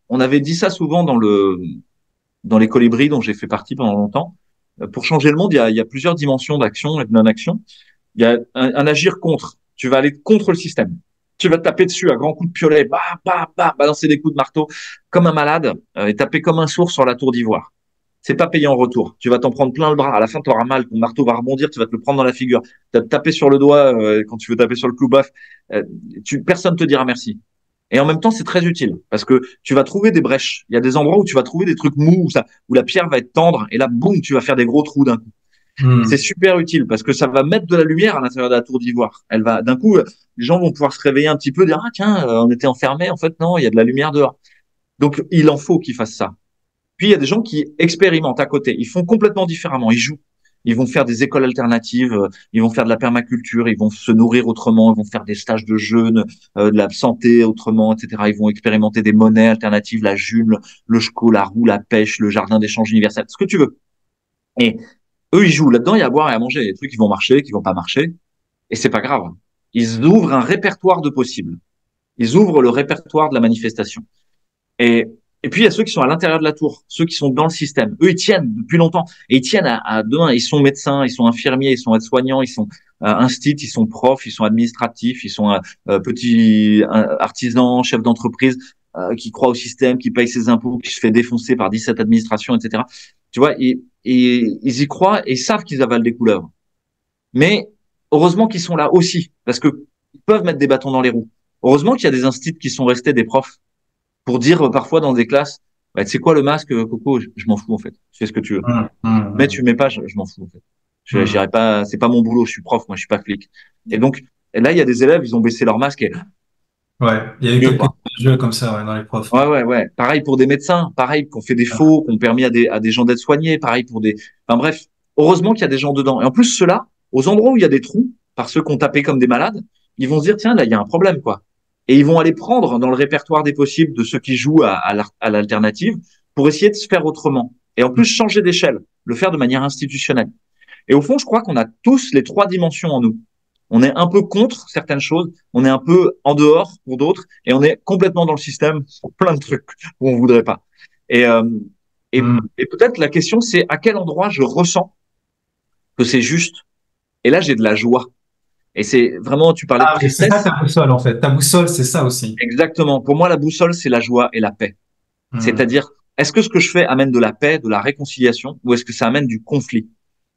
on avait dit ça souvent dans les colibris dont j'ai fait partie pendant longtemps. Pour changer le monde, il y a plusieurs dimensions d'action et de non-action. Il y a un agir contre. Tu vas aller contre le système. Tu vas te taper dessus à grands coups de piolet, balancer des coups de marteau comme un malade et taper comme un sourd sur la tour d'ivoire. C'est pas payé en retour. Tu vas t'en prendre plein le bras. À la fin, tu auras mal. Ton marteau va rebondir. Tu vas te le prendre dans la figure. Tu vas te taper sur le doigt quand tu veux taper sur le clou baf. Personne te dira merci. Et en même temps, c'est très utile parce que tu vas trouver des brèches. Il y a des endroits où tu vas trouver des trucs mous, où la pierre va être tendre et là, boum, tu vas faire des gros trous d'un coup. C'est Hmm. super utile parce que ça va mettre de la lumière à l'intérieur de la tour d'ivoire. Elle va, d'un coup, les gens vont pouvoir se réveiller un petit peu, dire, ah, tiens, on était enfermés. En fait, non, il y a de la lumière dehors. Donc, il en faut qu'ils fassent ça. Puis, il y a des gens qui expérimentent à côté. Ils font complètement différemment. Ils jouent. Ils vont faire des écoles alternatives. Ils vont faire de la permaculture. Ils vont se nourrir autrement. Ils vont faire des stages de jeûne, de la santé autrement, etc. Ils vont expérimenter des monnaies alternatives, la june, le chco, la roue, la pêche, le jardin d'échange universel, ce que tu veux. Et eux, ils jouent là-dedans, il y a à boire et à manger. Il y a des trucs qui vont marcher, qui vont pas marcher. Et c'est pas grave. Ils ouvrent un répertoire de possibles. Ils ouvrent le répertoire de la manifestation. Et, et puis, il y a ceux qui sont à l'intérieur de la tour, ceux qui sont dans le système. Eux, ils tiennent depuis longtemps. Et ils tiennent à demain. Ils sont médecins, ils sont infirmiers, ils sont aides-soignants, ils sont instit, ils sont profs, ils sont administratifs, ils sont petits artisans, chefs d'entreprise qui croient au système, qui payent ses impôts, qui se fait défoncer par 17 administrations, etc. Tu vois, et ils y croient et ils savent qu'ils avalent des couleuvres. Mais heureusement qu'ils sont là aussi, parce que ils peuvent mettre des bâtons dans les roues. Heureusement qu'il y a des instituts qui sont restés des profs pour dire parfois dans des classes, bah, tu sais quoi le masque, Coco, je m'en fous en fait. Tu fais ce que tu veux. Hmm. Mais Hmm. tu mets pas, je m'en fous en fait. Hmm. J'irai pas, c'est pas mon boulot, je suis prof, moi je suis pas flic. Et donc là, il y a des élèves, ils ont baissé leur masque et Ouais. Il y a eu mieux quelques quoi. jeux comme ça, ouais, dans les profs. Ouais, ouais, ouais. Pareil pour des médecins, pareil qu'on fait des faux, qu'on permis à des gens d'être soignés, pareil pour des. Enfin bref, heureusement qu'il y a des gens dedans. Et en plus, ceux-là, aux endroits où il y a des trous, par ceux qu'on tapé comme des malades, ils vont se dire tiens là, il y a un problème quoi. Et ils vont aller prendre dans le répertoire des possibles de ceux qui jouent à l'alternative pour essayer de se faire autrement. Et en plus changer d'échelle, le faire de manière institutionnelle. Et au fond, je crois qu'on a tous les trois dimensions en nous. On est un peu contre certaines choses, on est un peu en dehors pour d'autres, et on est complètement dans le système pour plein de trucs où on voudrait pas. Et, euh, Hmm. et peut-être la question, c'est à quel endroit je ressens que c'est juste. Et là, j'ai de la joie. Et c'est vraiment, tu parlais de Ah, mais c'est ça tristesse. ta boussole, en fait. Ta boussole, c'est ça aussi. Exactement. Pour moi, la boussole, c'est la joie et la paix. Hmm. C'est-à-dire, est-ce que ce que je fais amène de la paix, de la réconciliation, ou est-ce que ça amène du conflit?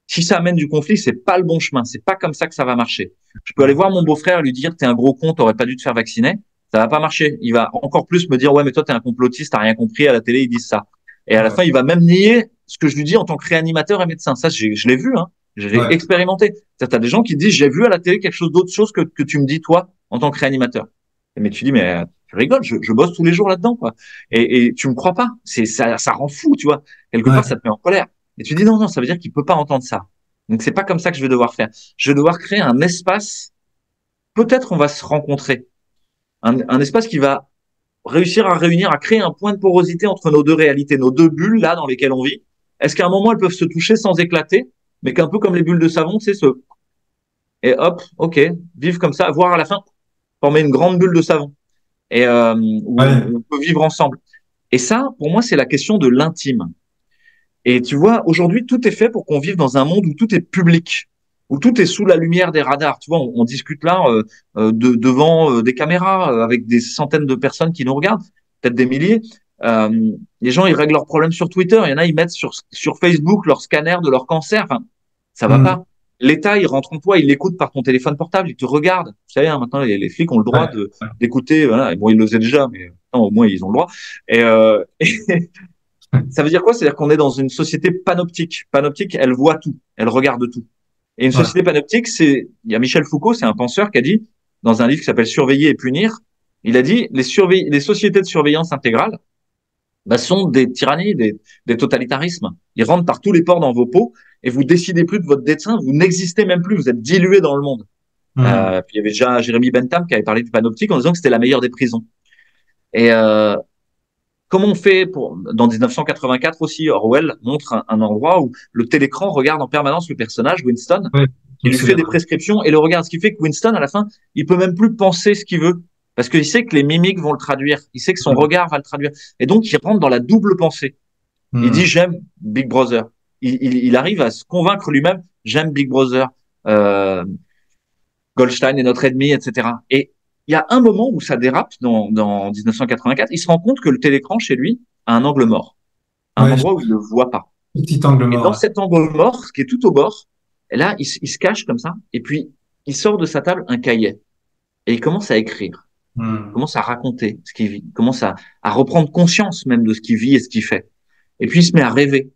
Si ça amène du conflit, c'est pas le bon chemin. C'est pas comme ça que ça va marcher. Je peux aller voir mon beau-frère et lui dire, t'es un gros con, t'aurais pas dû te faire vacciner. Ça va pas marcher. Il va encore plus me dire, ouais, mais toi, t'es un complotiste, t'as rien compris. À la télé, ils disent ça. Et à la Ouais. fin, il va même nier ce que je lui dis en tant que réanimateur et médecin. Ça, je l'ai vu, hein. Je l'ai Ouais. expérimenté. T'as des gens qui disent, j'ai vu à la télé quelque chose d'autre chose que tu me dis, toi, en tant que réanimateur. Mais tu dis, mais tu rigoles, je bosse tous les jours là-dedans, quoi. Et tu me crois pas. Ça rend fou, tu vois. Quelque part, Ouais. ça te met en colère. Et tu dis, non, non, ça veut dire qu'il peut pas entendre ça. Donc c'est pas comme ça que je vais devoir faire. Je vais devoir créer un espace. Peut-être on va se rencontrer. Un espace qui va réussir à réunir, à créer un point de porosité entre nos deux réalités, nos deux bulles là dans lesquelles on vit. Est-ce qu'à un moment elles peuvent se toucher sans éclater, mais qu'un peu comme les bulles de savon, c'est ce et hop, ok, vivre comme ça, voire à la fin former une grande bulle de savon et Ouais. où on peut vivre ensemble. Et ça, pour moi, c'est la question de l'intime. Et tu vois, aujourd'hui, tout est fait pour qu'on vive dans un monde où tout est public, où tout est sous la lumière des radars. Tu vois, on discute là devant des caméras avec des centaines de personnes qui nous regardent, peut-être des milliers. Les gens, ils règlent leurs problèmes sur Twitter. Il y en a, ils mettent sur Facebook leur scanner de leur cancer. Enfin, ça va Hmm. pas. L'État, il rentre en toi, il l'écoute par ton téléphone portable, il te regarde. Vous savez, hein, maintenant, les flics ont le droit Ouais. Ouais. d'écouter. Voilà. Et bon, ils le faisaient déjà, mais non, au moins, ils ont le droit. Et, ça veut dire quoi? C'est-à-dire qu'on est dans une société panoptique. Panoptique, elle voit tout, elle regarde tout. Et une Ouais. société panoptique, il y a Michel Foucault, c'est un penseur qui a dit, dans un livre qui s'appelle Surveiller et punir, il a dit, les sociétés de surveillance intégrale, bah, sont des tyrannies, des totalitarismes. Ils rentrent par tous les pores dans vos peaux et vous décidez plus de votre destin, vous n'existez même plus, vous êtes dilué dans le monde. Puis il y avait déjà Jérémy Bentham qui avait parlé du panoptique en disant que c'était la meilleure des prisons. Et comment on fait dans 1984 aussi, Orwell montre un endroit où le télécran regarde en permanence le personnage, Winston, Oui, qui lui fait des prescriptions et le regarde. Ce qui fait que Winston, à la fin, il peut même plus penser ce qu'il veut. Parce qu'il sait que les mimiques vont le traduire. Il sait que son regard va le traduire. Et donc, il rentre dans la double pensée. Il dit, j'aime Big Brother. Il arrive à se convaincre lui-même, j'aime Big Brother. Goldstein est notre ennemi, etc. Et il y a un moment où ça dérape dans 1984. Il se rend compte que le télécran chez lui a un angle mort, un endroit où il ne le voit pas. Petit angle mort. Et dans cet angle mort, ce qui est tout au bord, et là, il se cache comme ça, et puis il sort de sa table un cahier et il commence à écrire, il commence à raconter ce qu'il vit, il commence à reprendre conscience même de ce qu'il vit et ce qu'il fait. Et puis il se met à rêver,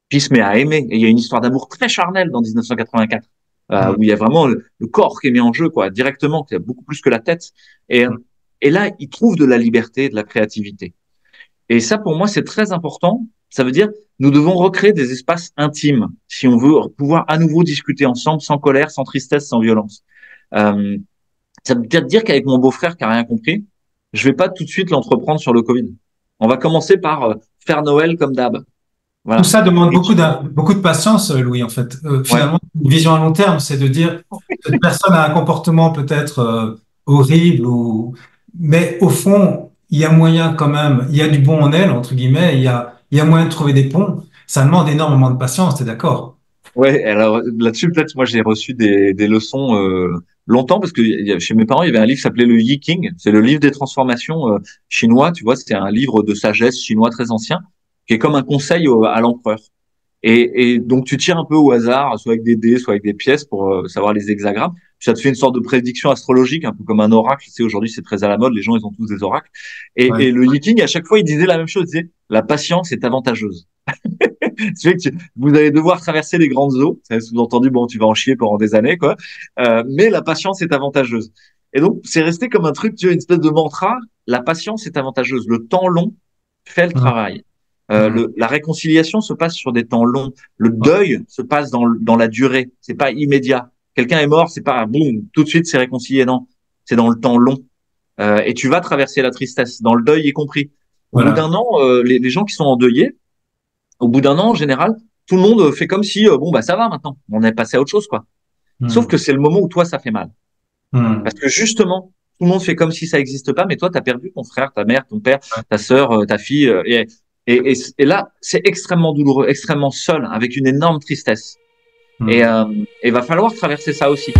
puis il se met à aimer. Et il y a une histoire d'amour très charnelle dans 1984. Où il y a vraiment le corps qui est mis en jeu, quoi, directement, qui a beaucoup plus que la tête. Et là, il trouve de la liberté, de la créativité. Et ça, pour moi, c'est très important. Ça veut dire, nous devons recréer des espaces intimes si on veut pouvoir à nouveau discuter ensemble, sans colère, sans tristesse, sans violence. Ça veut dire qu'avec mon beau-frère qui a rien compris, je vais pas tout de suite l'entreprendre sur le Covid. On va commencer par faire Noël comme d'hab. Voilà. Tout ça demande beaucoup de patience, Louis, en fait. Finalement, une vision à long terme, c'est de dire cette personne a un comportement peut-être horrible, mais au fond, il y a moyen quand même, il y a du bon en elle, entre guillemets, il y a moyen de trouver des ponts. Ça demande énormément de patience, t'es d'accord? Ouais, alors là-dessus, peut-être, moi, j'ai reçu des leçons longtemps parce que chez mes parents, il y avait un livre qui s'appelait le Yi King. C'est le livre des transformations chinois. Tu vois, c'était un livre de sagesse chinois très ancien qui est comme un conseil à l'empereur. Et donc, tu tires un peu au hasard, soit avec des dés, soit avec des pièces pour savoir les hexagrammes. Puis ça te fait une sorte de prédiction astrologique, un peu comme un oracle. Tu sais, aujourd'hui, c'est très à la mode. Les gens, ils ont tous des oracles. Et le Yi King, à chaque fois, il disait la même chose. Il disait, la patience est avantageuse. C'est vrai que vous allez devoir traverser les grandes eaux. Ça sous-entendu, bon, tu vas en chier pendant des années, quoi. Mais la patience est avantageuse. Et donc, c'est resté comme un truc, tu vois, une espèce de mantra. La patience est avantageuse. Le temps long fait le travail. La réconciliation se passe sur des temps longs. Le deuil se passe dans la durée. C'est pas immédiat. Quelqu'un est mort, c'est pas boum, tout de suite c'est réconcilié. Non, c'est dans le temps long. Et tu vas traverser la tristesse, dans le deuil y compris. Au bout d'un an, les gens qui sont endeuillés, au bout d'un an, en général, tout le monde fait comme si bon bah ça va maintenant, on est passé à autre chose quoi. Sauf que c'est le moment où toi ça fait mal, parce que justement tout le monde fait comme si ça n'existe pas, mais toi t'as perdu ton frère, ta mère, ton père, ta sœur, ta fille, et là c'est extrêmement douloureux, extrêmement seul, avec une énorme tristesse. Et va falloir traverser ça aussi.